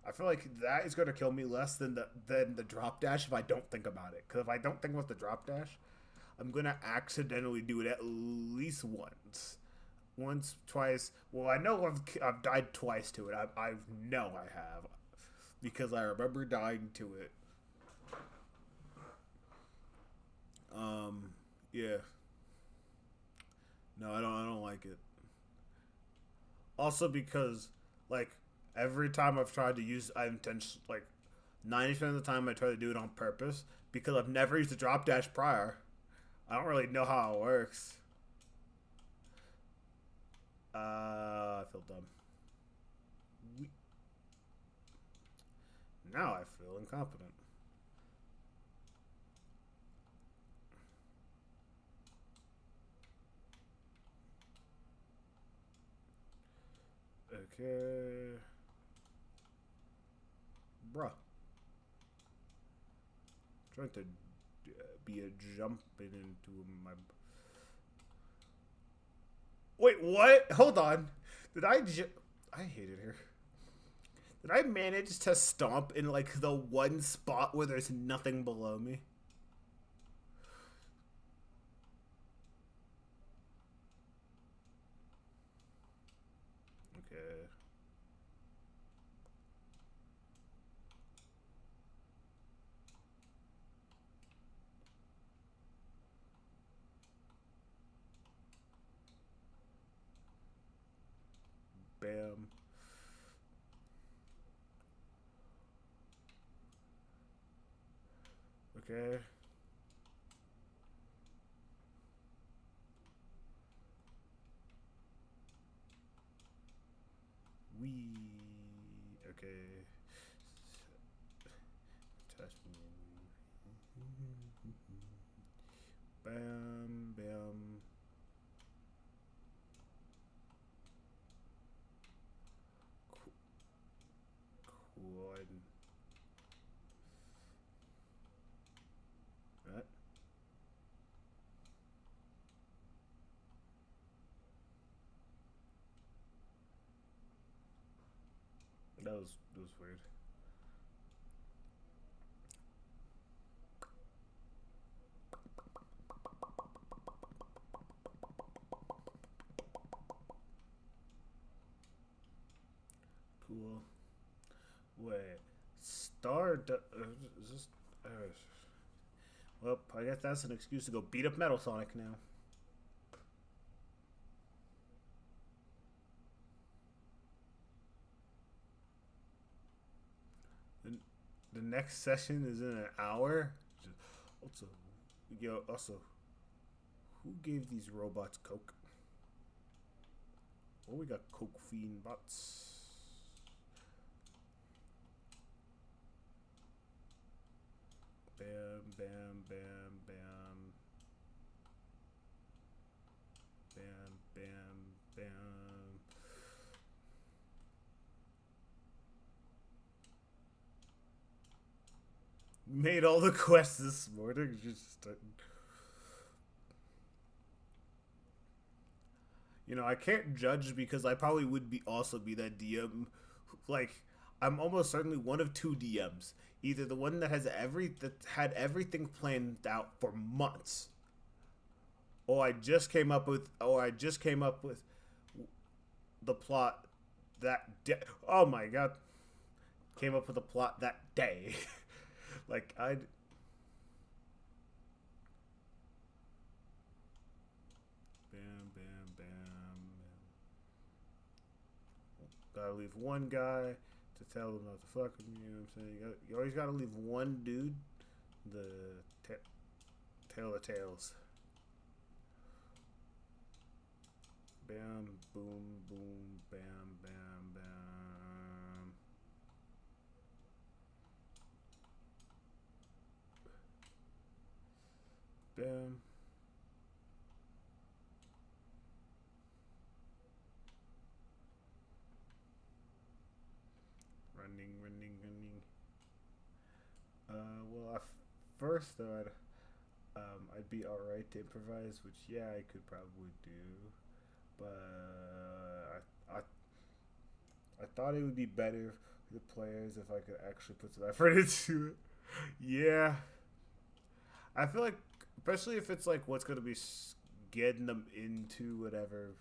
I feel like that is going to kill me less than the drop dash if I don't think about it. Because if I don't think about the drop dash, I'm going to accidentally do it at least once, twice. Well, I know I've died twice to it. I know I have because I remember dying to it. Yeah. No, I don't like it. Also because like every time I've tried to use, I intention like 90% of the time I try to do it on purpose because I've never used a drop dash prior. I don't really know how it works. I feel dumb. Now I feel incompetent. Okay. Bruh. Trying to be a jumping into my. Wait, what? Hold on. Did I hate it here. Did I manage to stomp in like the one spot where there's nothing below me? Okay. Bam. Okay. We. Okay. Touch me. Bam. Bam. Cool. Right. That was weird. Cool. Wait. Is this? Well, I guess that's an excuse to go beat up Metal Sonic now. The, the next session is in an hour. Also, also, who gave these robots coke? Oh, we got coke fiend bots. Bam, bam, bam, bam. Bam, bam, bam. Made all the quests this morning. Just, I can't judge because I probably would be also be that DM. Like, I'm almost certainly one of two DMs. Either the one that had everything planned out for months, or I just came up with the plot that day. Oh my god, came up with a plot that day. like I bam bam bam. Gotta leave one guy to tell them not to fuck with me. You know what I'm saying? You always gotta leave one dude the tale of tales. Bam, boom, boom, bam, bam, bam. Bam. Running, running, running. Well, first though, I'd be alright to improvise, which yeah, I could probably do, but I thought it would be better for the players if I could actually put some effort into it. Yeah, I feel like, especially if it's like what's gonna be getting them into whatever.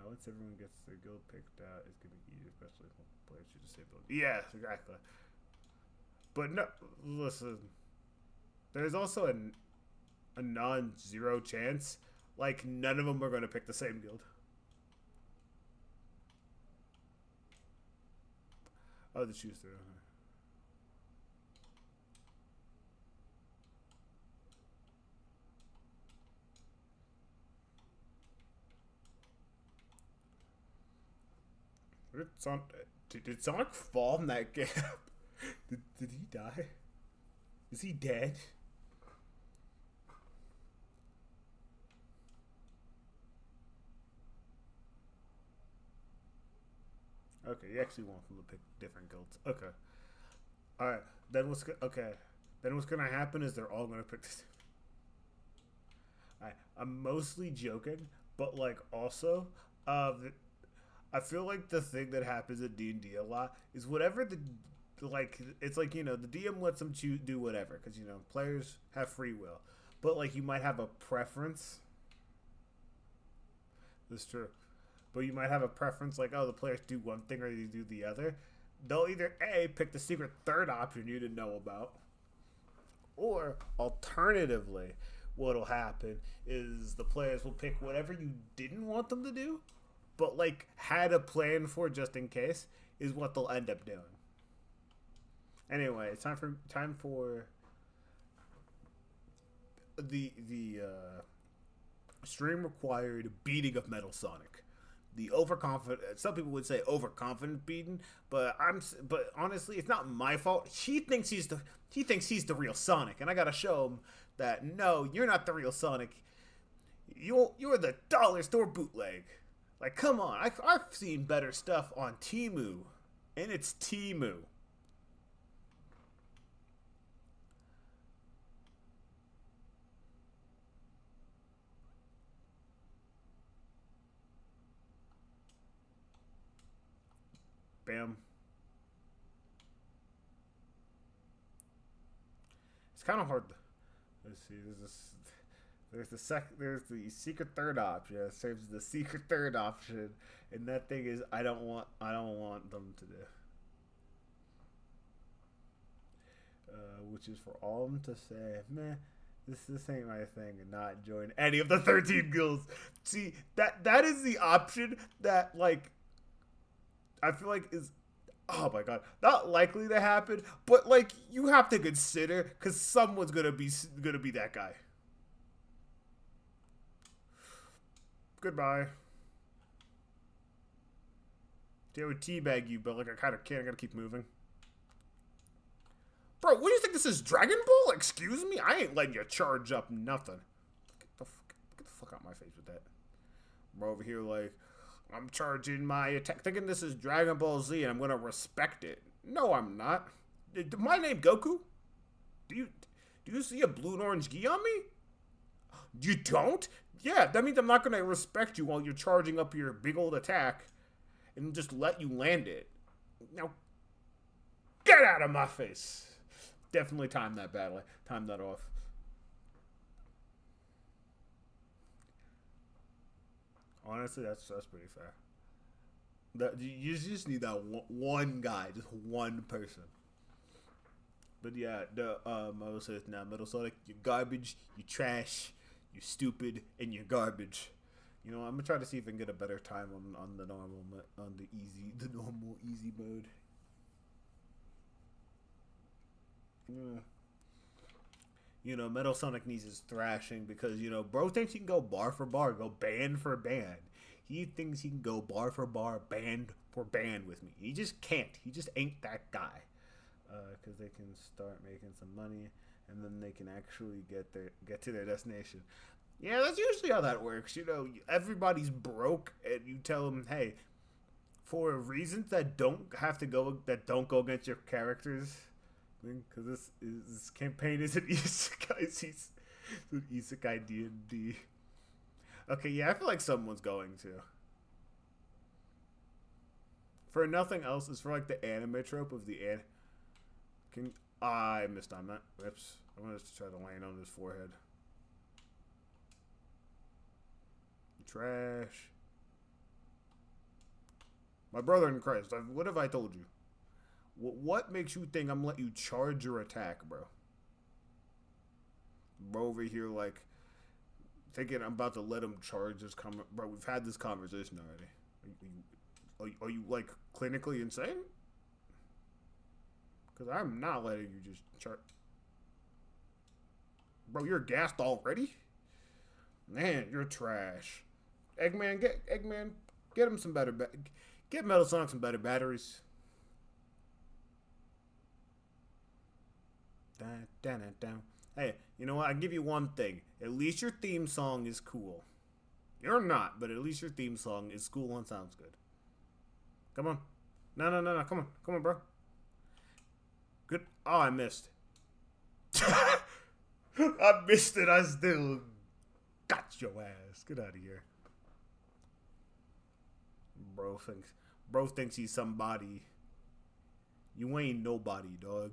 Once everyone gets their guild picked out, it's gonna be easier, especially if players should disable. Yeah, exactly. But no, listen. There's also a non-zero chance. Like none of them are gonna pick the same guild. Oh, the choose through. Did Sonic fall in that gap? Did he die? Is he dead? Okay, you actually want them to pick different guilds. Okay. All right. Okay? Then what's gonna happen is they're all gonna pick this. All right. I'm mostly joking, but like also, uh, I feel like the thing that happens at D&D a lot is whatever the like it's like the DM lets them choose do whatever because players have free will, but like you might have a preference. That's true, but you might have a preference like the players do one thing or they do the other. They'll either a pick the secret third option you didn't know about, or alternatively, what'll happen is the players will pick whatever you didn't want them to do, but like had a plan for just in case is what they'll end up doing. Anyway, it's time for the stream required beating of Metal Sonic. The overconfident. Some people would say overconfident beating, but honestly, it's not my fault. He thinks he's the real Sonic, and I gotta show him that no, you're not the real Sonic. You're the dollar store bootleg. Like, come on, I've seen better stuff on Temu, and it's Temu. Bam. It's kind of hard. Let's see. There's the secret third option. It serves the secret third option, and that thing is I don't want them to do. Which is for all of them to say, man, this ain't my thing, and not join any of the 13 guilds. See, that is the option that like I feel like is oh my god, not likely to happen, but like you have to consider because someone's gonna be that guy. Goodbye. They would teabag you, but like I kind of can't. I gotta keep moving. Bro, what do you think this is, Dragon Ball? Excuse me? I ain't letting you charge up nothing. Get the fuck out of my face with that. We're over here like, I'm charging my attack, thinking this is Dragon Ball Z and I'm gonna respect it. No, I'm not. My name Goku? Do you see a blue and orange gi on me? You don't? Yeah, that means I'm not gonna respect you while you're charging up your big old attack and just let you land it. Now, get out of my face. Definitely timed that badly. Timed that off. Honestly, that's pretty fair. That you just need that one guy, just one person. But yeah, I will say this now, Metal Sonic, you garbage, you trash, you stupid, and you're garbage. I'm gonna try to see if I can get a better time on the normal easy mode. Yeah. Metal Sonic needs his thrashing because bro thinks he can go bar for bar, go band for band. He thinks he can go bar for bar, band for band with me. He just can't. He just ain't that guy. Because they can start making some money, and then they can actually get to their destination. Yeah, that's usually how that works. You know, everybody's broke, and you tell them, hey, for reasons that don't go against your characters, because this campaign is an isekai. It's an isekai D&D. Okay, yeah, I feel like someone's going to. For nothing else, it's for like the anime trope of the I missed on that. Whoops. I wanted to try to land on his forehead. Trash. My brother in Christ, what have I told you? What makes you think I'm letting you charge your attack, bro? Bro over here, like, thinking I'm about to let him charge this bro, we've had this conversation already. Are you like, clinically insane? Because I'm not letting you just charge. Bro, you're gassed already? Man, you're trash. Eggman, get him some better. Get Metal Sonic some better batteries. Hey, you know what? I give you one thing. At least your theme song is cool. You're not, but at least your theme song is cool and sounds good. Come on. No. Come on, bro. Good. Oh, I missed. I missed it. I still got your ass. Get out of here. Bro thinks he's somebody. You ain't nobody, dog.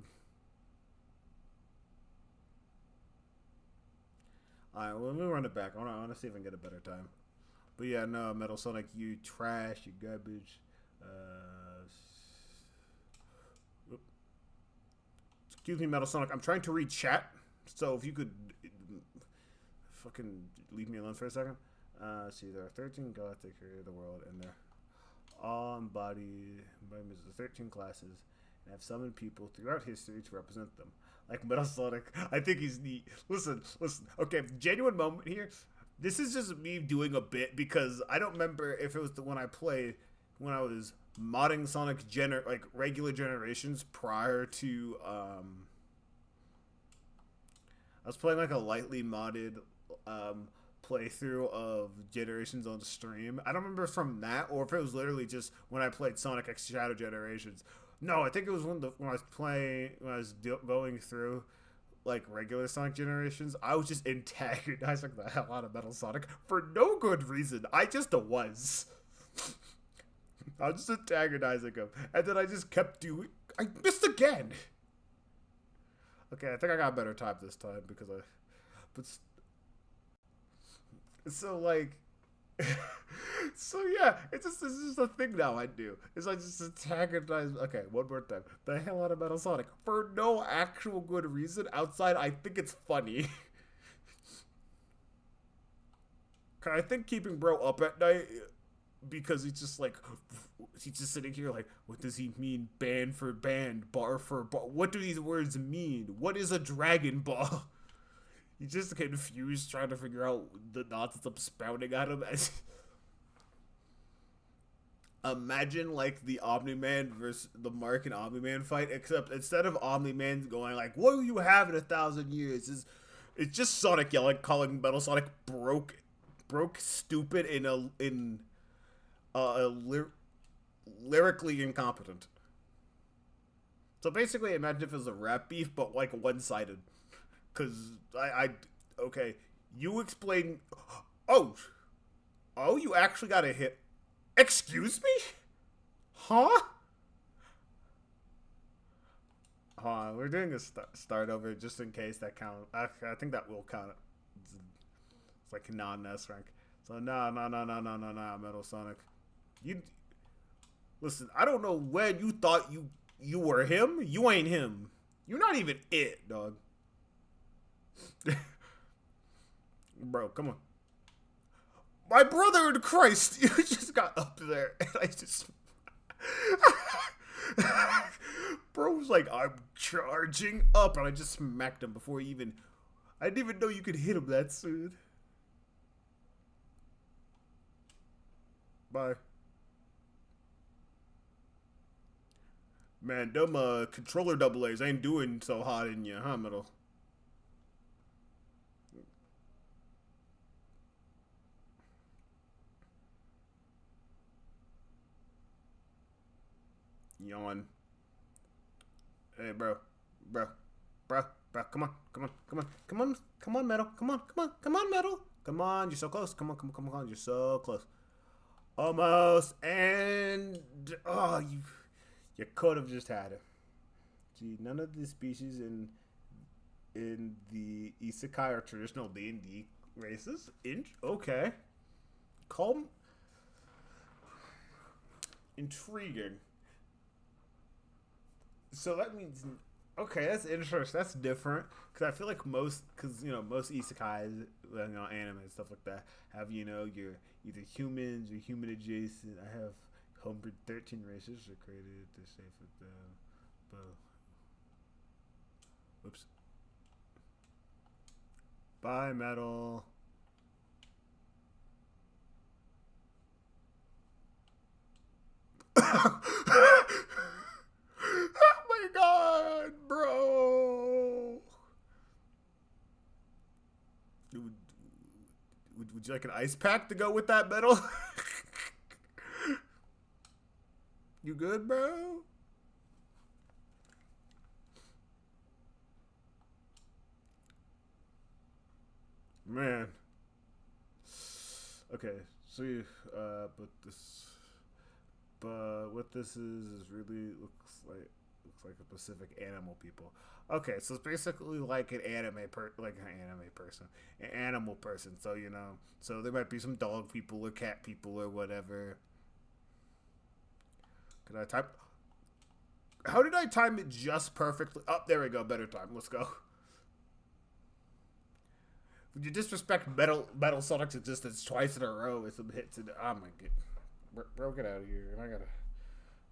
Alright, well, let me run it back. I want to see if I can get a better time. But yeah, no, Metal Sonic, you trash, you garbage. Excuse me, Metal Sonic. I'm trying to read chat. So if you could fucking leave me alone for a second. See, there are 13 gods that created the world, and they're all embodied by the 13 classes, and have summoned people throughout history to represent them. Like Metal Sonic, I think he's neat. Listen. Okay, genuine moment here. This is just me doing a bit because I don't remember if it was when I was modding Sonic regular generations prior to I was playing like a lightly modded playthrough of Generations on stream. I don't remember from that or if it was literally just when I played Sonic X Shadow Generations. No, I think it was when I was going through like regular Sonic Generations. I was just antagonizing the hell out of Metal Sonic for no good reason. I just was. I was just antagonizing him, and then I just kept doing. I missed again. Okay, I think I got better time this time because so like. So yeah, it's just a thing now I do. It's like just antagonize. Okay, one more time. The hell out of Metal Sonic for no actual good reason outside. I think it's funny. I think keeping bro up at night because he's just sitting here like, what does he mean? Band for band, bar for bar. What do these words mean? What is a Dragon Ball? He's just confused, trying to figure out the nonsense I'm spouting at him. Imagine, like, the Omni-Man versus the Mark and Omni-Man fight, except instead of Omni-Man going, like, what will you have in 1,000 years? It's just Sonic yelling, calling Metal Sonic broke stupid, lyrically incompetent. So basically, imagine if it was a rap beef, but, like, one-sided. Because okay, you explain. Oh, you actually got a hit. Excuse me? Huh? Hold on, we're doing a start over just in case that count. I think that will count. It's like non-S rank. So no, Metal Sonic. You listen. I don't know when you thought you were him. You ain't him. You're not even it, dog. Bro, come on. My brother in Christ, you just got up there and I just bro was like, I'm charging up, and I just smacked him before I didn't even know you could hit him that soon. Bye. Man, them controller double A's ain't doing so hot in you, huh, Metal? Yawn. Hey, bro, bro, come on, come on, Metal, come on, Metal, come on, you're so close, come on, you're so close, almost, and oh, you could have just had it. Gee, none of the species in the isekai or traditional D&D races. Okay, calm, intriguing. So that means okay, that's interesting. That's different because I feel like because most isekais, anime and stuff like that, have you're either humans or human adjacent. I have homebrew 13 races are created to save with the, but whoops, bye metal. Oh my god, bro! Would you like an ice pack to go with that metal? You good, bro? Man. Okay, so but what this is really looks like a Pacific animal people. Okay, so it's basically like like an anime person, an animal person. So so there might be some dog people or cat people or whatever. Can I type? How did I time it just perfectly? Oh, there we go. Better time. Let's go. Would you disrespect Metal Sonic's existence twice in a row with some hits? Oh my god, bro, get out of here! And I gotta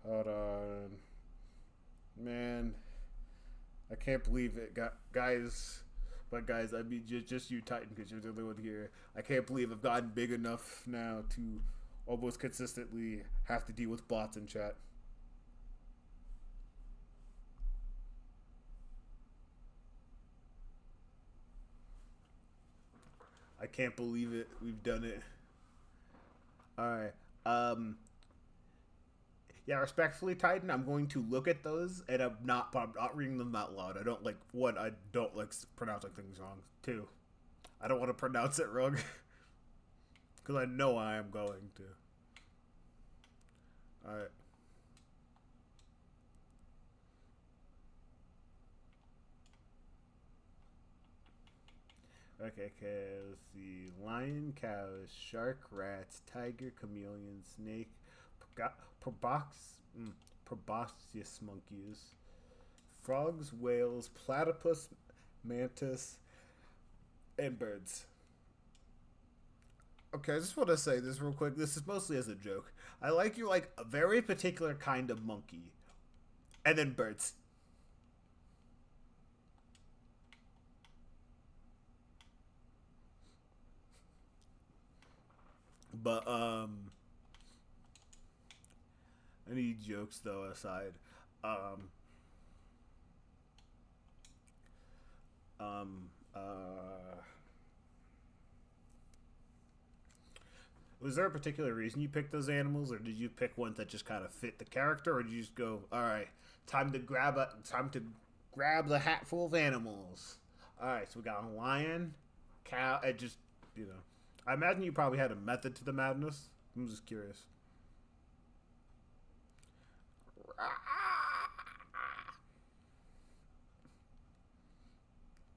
hold on, man. I can't believe it, guys. But guys, I mean just you, Titan, because you're the only one here. I can't believe I've gotten big enough now to almost consistently have to deal with bots in chat. I can't believe it. We've done it. All right. Yeah, respectfully, Titan, I'm going to look at those, and I'm not reading them out loud. I don't like one. I don't like pronouncing things wrong. Two, I don't want to pronounce it wrong because I know I am going to. All right. Okay. Let's see. Lion, cows, shark, rats, tiger, chameleon, snake, proboscis monkeys, frogs, whales, platypus, mantis, and birds. Okay, I just want to say this real quick. This is mostly as a joke. I like you like a very particular kind of monkey, and then birds. But any jokes though aside, um, um, uh, was there a particular reason you picked those animals, or did you pick ones that just kind of fit the character, or did you just go, all right, time to grab the hat full of animals? All right, so we got a lion, cow. It just you know, I imagine you probably had a method to the madness. I'm just curious.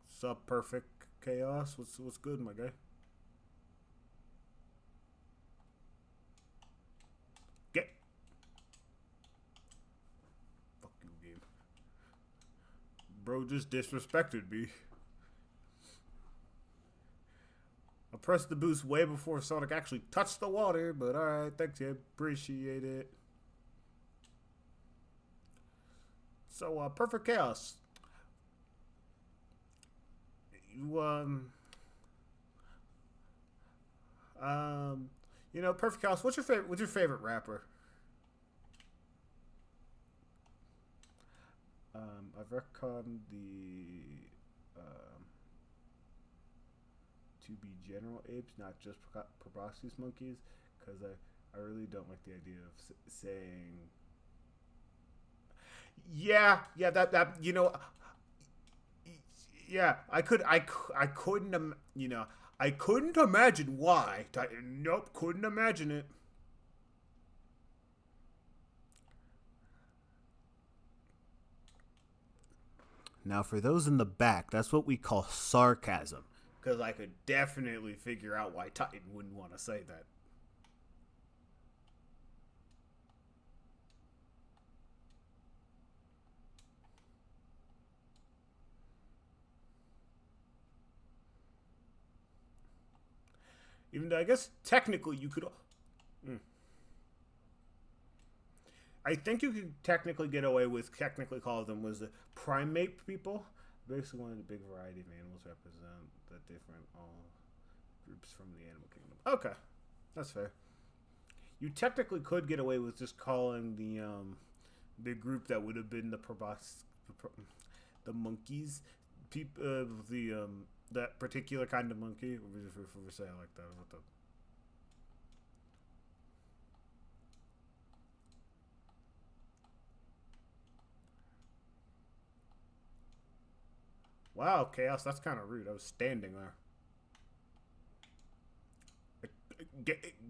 Sub perfect chaos. What's good, my guy? Get fuck you, game. Bro just disrespected me. I pressed the boost way before Sonic actually touched the water, but alright, thanks, you appreciate it. So, perfect chaos. You um Perfect House. What's your favorite rapper? I've reckoned the to be general apes, not just proboscis monkeys, because I really don't like the idea of saying. Yeah, yeah, I couldn't, I couldn't imagine why. Nope, couldn't imagine it. Now, for those in the back, that's what we call sarcasm. Because I could definitely figure out why Titan wouldn't want to say that. Even though I guess technically you could. Mm. I think you could technically get away with technically call them was the primate people. Basically, one of the big variety of animals represent the different groups from the animal kingdom. Okay, that's fair. You technically could get away with just calling the group that would have been the monkeys, that particular kind of monkey. If we say it like that, what the. Wow, chaos. That's kind of rude. I was standing there.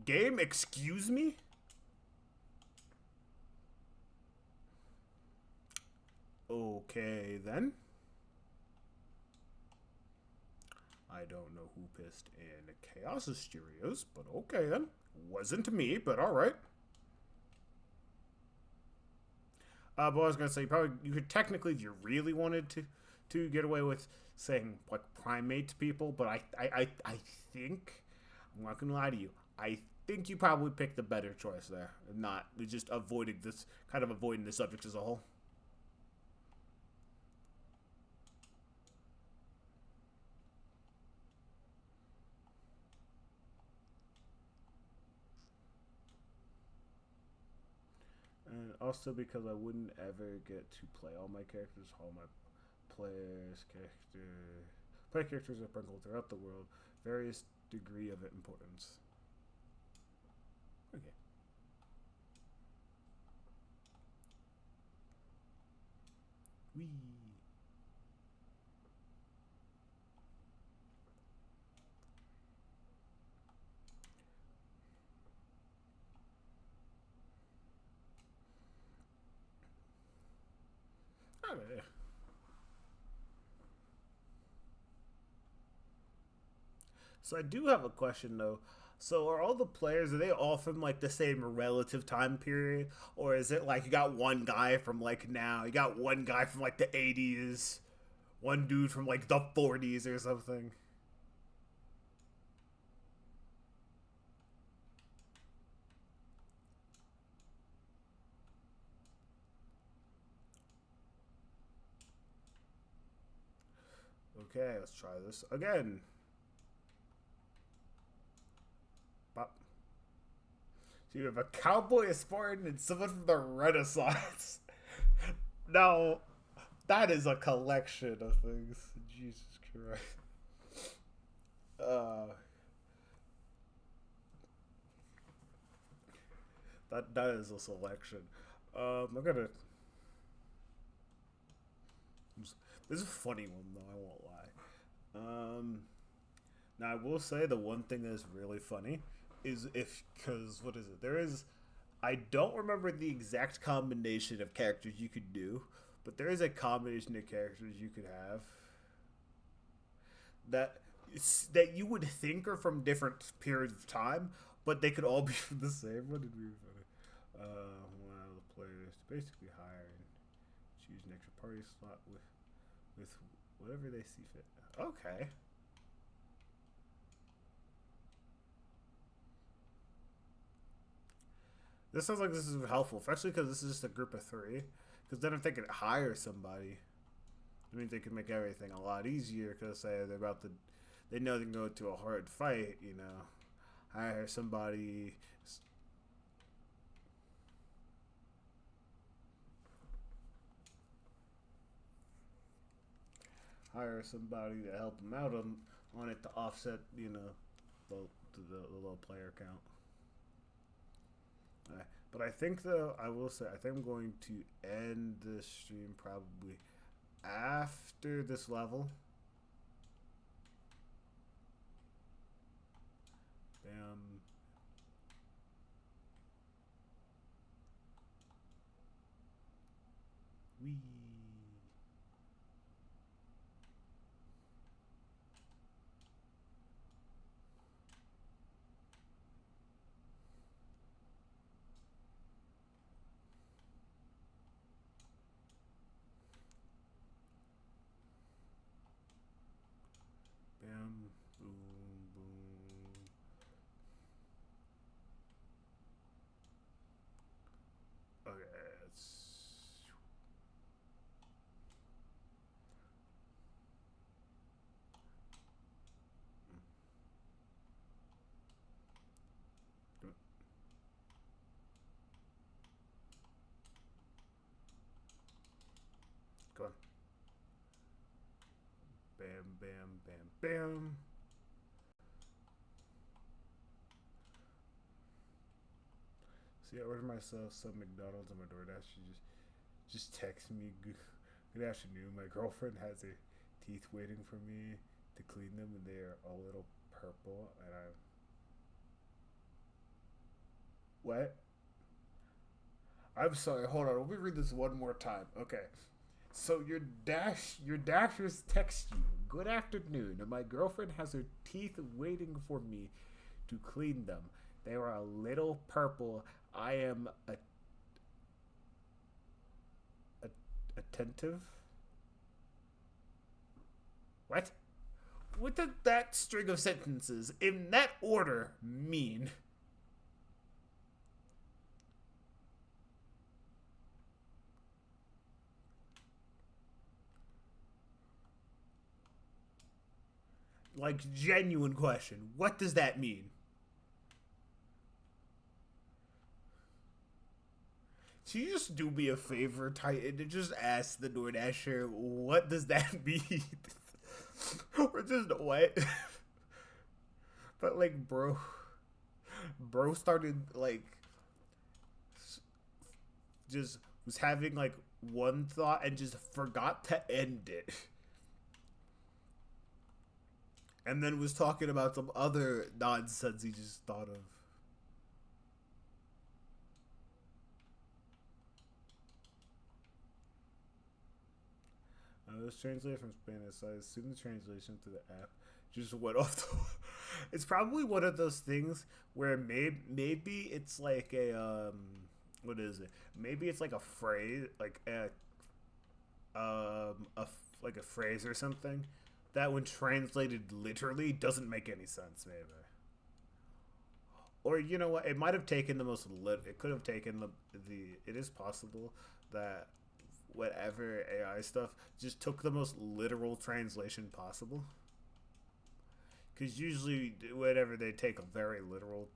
Game, excuse me. Okay then. I don't know who pissed in Chaos's Cheerios, but okay then. Wasn't me, but all right. But I was gonna say you could technically, if you really wanted to get away with saying like primate people, but I think I'm not gonna lie to you. I think you probably picked the better choice there, not just avoiding the subject as a whole. And also because I wouldn't ever get to play all my characters, all my play characters are sprinkled throughout the world, various degree of importance. Okay. Wee. Okay. So I do have a question though. So are all the players, are they all from like the same relative time period, or is it like you got one guy from like now, you got one guy from like the 80s, one dude from like the 40s or something? Okay, let's try this again. Bop. So you have a cowboy, a Spartan, and someone from the Renaissance. Now, that is a collection of things. Jesus Christ. Uh, that is a selection. I'm gonna. This is a funny one though. I won't lie. Now I will say the one thing that is really funny is if because what is it? There is. I don't remember the exact combination of characters you could do, but there is a combination of characters you could have that that you would think are from different periods of time, but they could all be from the same one. It'd be funny. One of the players basically hire and choose an extra party slot with whatever they see fit. Okay. This sounds like this is helpful, especially because this is just a group of three. Because then if they could hire somebody, I mean, they could make everything a lot easier. Because say they're about to, they know they can go to a hard fight. hire somebody. Hire somebody to help them out on it to offset, the low player count. But I think though I will say I think I'm going to end the stream probably after this level. Bam. Wee. Bam. Boom. Boom. Okay. Go on. Bam, bam, bam, bam. See, I ordered myself some McDonald's on my DoorDash. She just text me, good afternoon. My girlfriend has her teeth waiting for me to clean them, and they are a little purple. And I'm what? I'm sorry. Hold on. Let me read this one more time. Okay. So your dashers text you. Good afternoon. My girlfriend has her teeth waiting for me to clean them. They are a little purple. I am attentive. What? What did that string of sentences in that order mean? Like, genuine question. What does that mean? Can you just do me a favor, Titan, and just ask the DoorDasher what does that mean? Or just what? But like, bro started like just was having like one thought and just forgot to end it. And then was talking about some other nonsense he just thought of. It was translated from Spanish, so I assume the translation to the app just went off the. It's probably one of those things where maybe it's like what is it? Maybe it's like a phrase, like like a phrase or something that when translated literally doesn't make any sense. Maybe. Or you know what? It might have taken the most lit. It could have taken the. It is possible that whatever AI stuff just took the most literal translation possible. Because usually, whatever they take a very literal.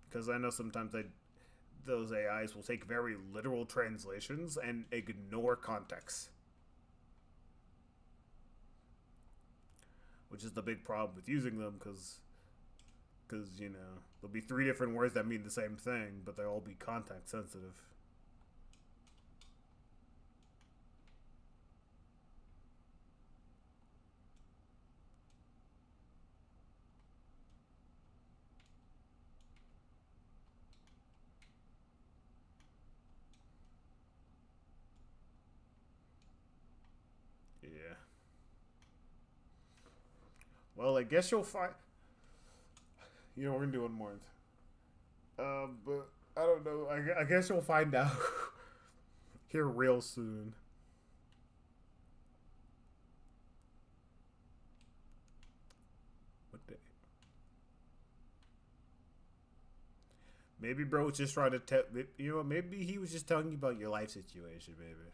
Because I know sometimes those AIs will take very literal translations and ignore context. Which is the big problem with using them, because there'll be three different words that mean the same thing, but they'll all be context sensitive. Yeah. Well, I guess you'll find. We're gonna do one more. But I don't know. I guess you'll find out here real soon. What day? Maybe bro was just trying to tell. Maybe he was just telling you about your life situation. Maybe.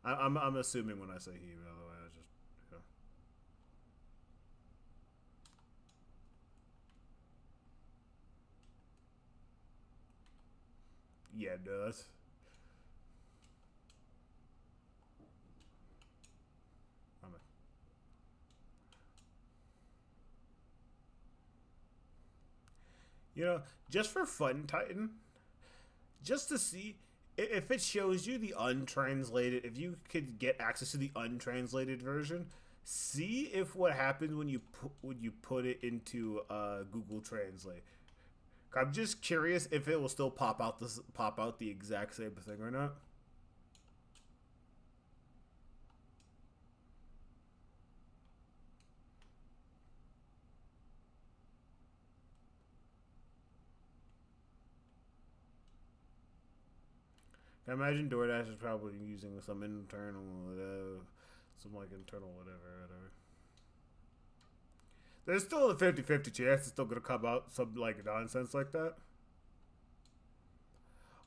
I'm assuming when I say he, by the way. I just yeah, no, that's I'm a, just for fun, Titan, just to see if it shows you the untranslated. If you could get access to the untranslated version, see if what happens when you put it into Google Translate. I'm just curious if it will still pop out the exact same thing or not. I imagine DoorDash is probably using some internal, some like internal whatever. There's still a 50-50 chance it's still gonna come out some like nonsense like that.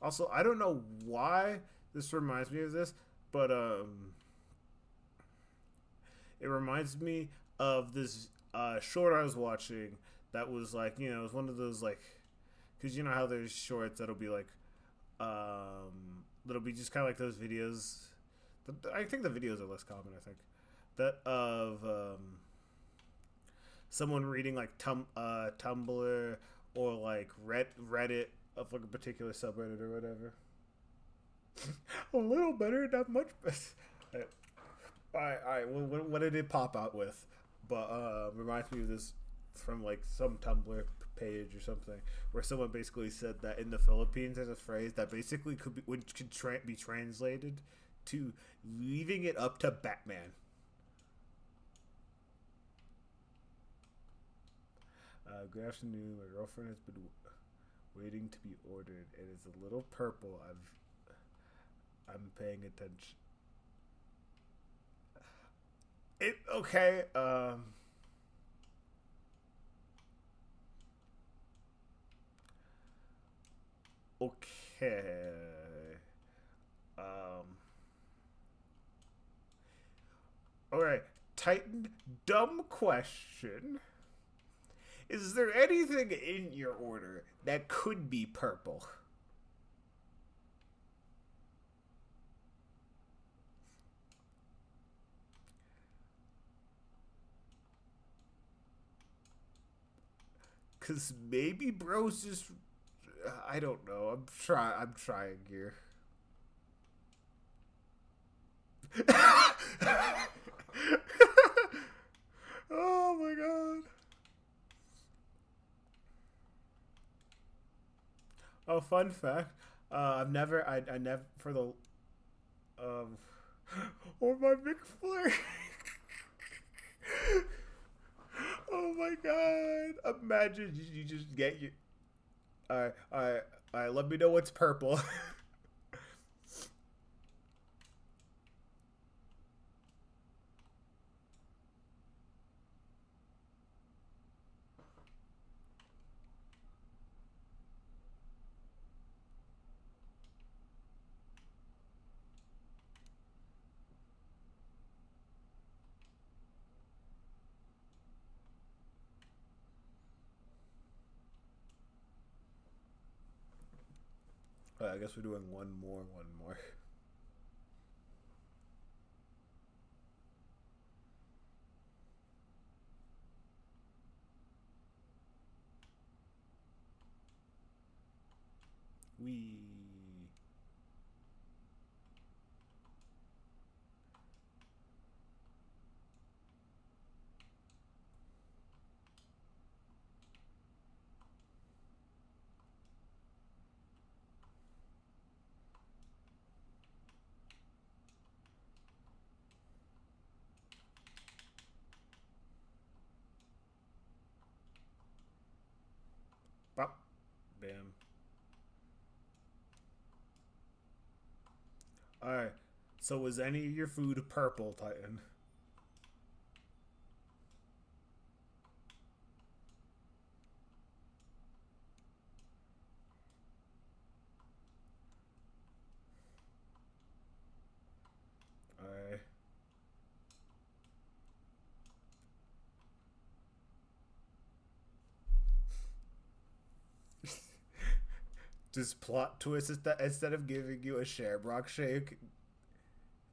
Also, I don't know why this reminds me of this, but it reminds me of this short I was watching that was like it was one of those like because you know how there's shorts that'll be like that'll be just kind of like those videos. I think the videos are less common. I think that of someone reading like Tumblr or like Reddit of like a particular subreddit or whatever. A little better, not much better. Alright. What did it pop out with? But reminds me of this from like some Tumblr page or something where someone basically said that in the Philippines there's a phrase that basically could be translated to leaving it up to Batman. Good afternoon. My girlfriend has been waiting to be ordered. It is a little purple. I'm paying attention. It okay. Okay. Um. All right. Titan. Dumb question. Is there anything in your order that could be purple? Cause maybe bro's just I don't know. I'm trying here. Oh my god. Oh, fun fact. I never for the um or my McFlurry. Oh my god! Imagine you just get your. All right. Let me know what's purple. I guess we're doing one more. One more. We. Bop. Bam. All right. So was any of your food purple, Titan? Just plot twist is that instead of giving you a Shamrock Shake,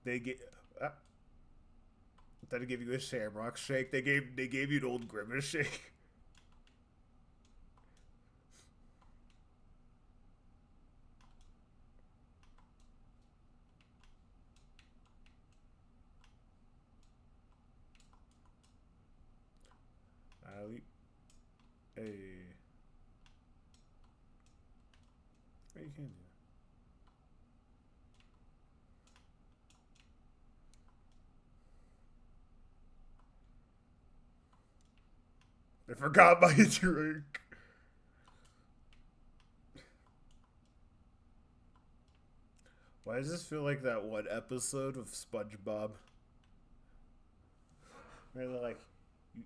they get uh, instead of giving you a Shamrock Shake, they gave you an old Grimace Shake. Ali, hey, hey, you can do that. I forgot my drink. Why does this feel like that one episode of SpongeBob where they're like,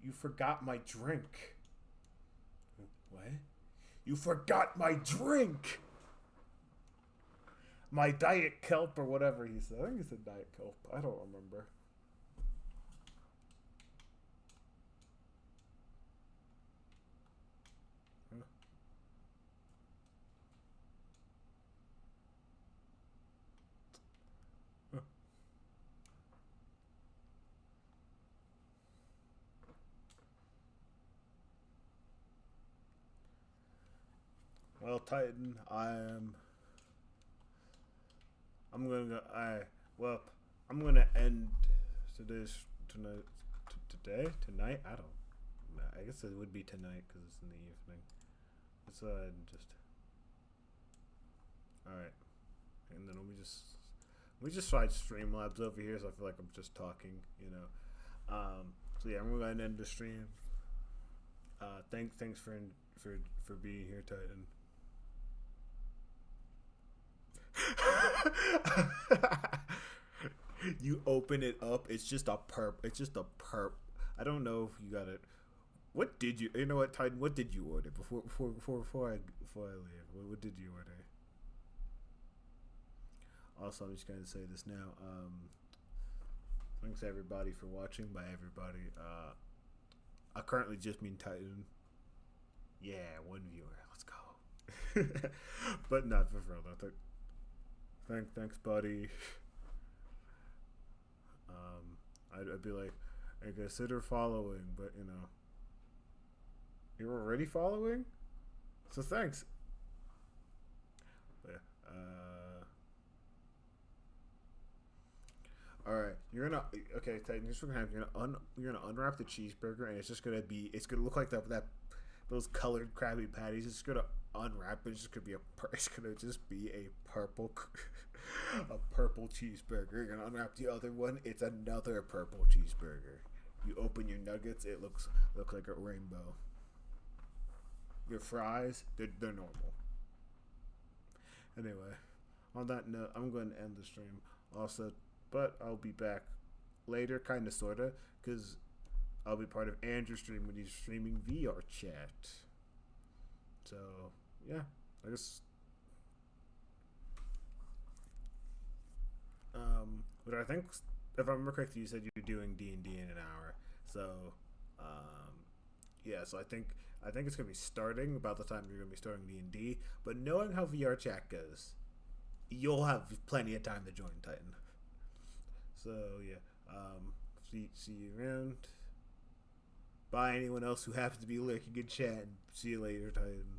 "You forgot my drink." What? You forgot my drink. My diet kelp or whatever he said. I think he said diet kelp. I don't remember. Well, Titan, I'm gonna go. Well, I'm gonna end today's tonight. Today, tonight. I don't. I guess it would be tonight because it's in the evening. Let's just. All right, and then let me just try Streamlabs over here, so I feel like I'm just talking. So yeah, I'm gonna end the stream. Thanks for being here, Titan. You open it up. It's just a perp. It's just a perp. I don't know if you got it. What did you? You know what, Titan? What did you order before I leave? What did you order? Also, I'm just gonna say this now. Thanks everybody for watching. By everybody, I currently just mean Titan. Yeah, one viewer. Let's go. But not for real. Thanks, buddy. I'd be like, I consider following, but you're already following, so thanks. Yeah. All right, Titan. Here's what's gonna happen. You're gonna unwrap the cheeseburger, and it's gonna look like that those colored Krabby Patties. It's gonna unwrap it. It's gonna just be a purple a purple cheeseburger. You're gonna unwrap the other one. It's another purple cheeseburger. You open your nuggets. It look like a rainbow. Your fries, they're normal. Anyway, on that note, I'm going to end the stream. Also, but I'll be back later, kind of, sorta, because I'll be part of Andrew's stream when he's streaming VR chat. So yeah, I guess. But I think if I remember correctly, you said you're doing D&D in an hour. So yeah, so I think it's gonna be starting about the time you're gonna be starting D&D. But knowing how VR chat goes, you'll have plenty of time to join Titan. So yeah, see you around. Bye, anyone else who happens to be lurking in chat. See you later, Titan.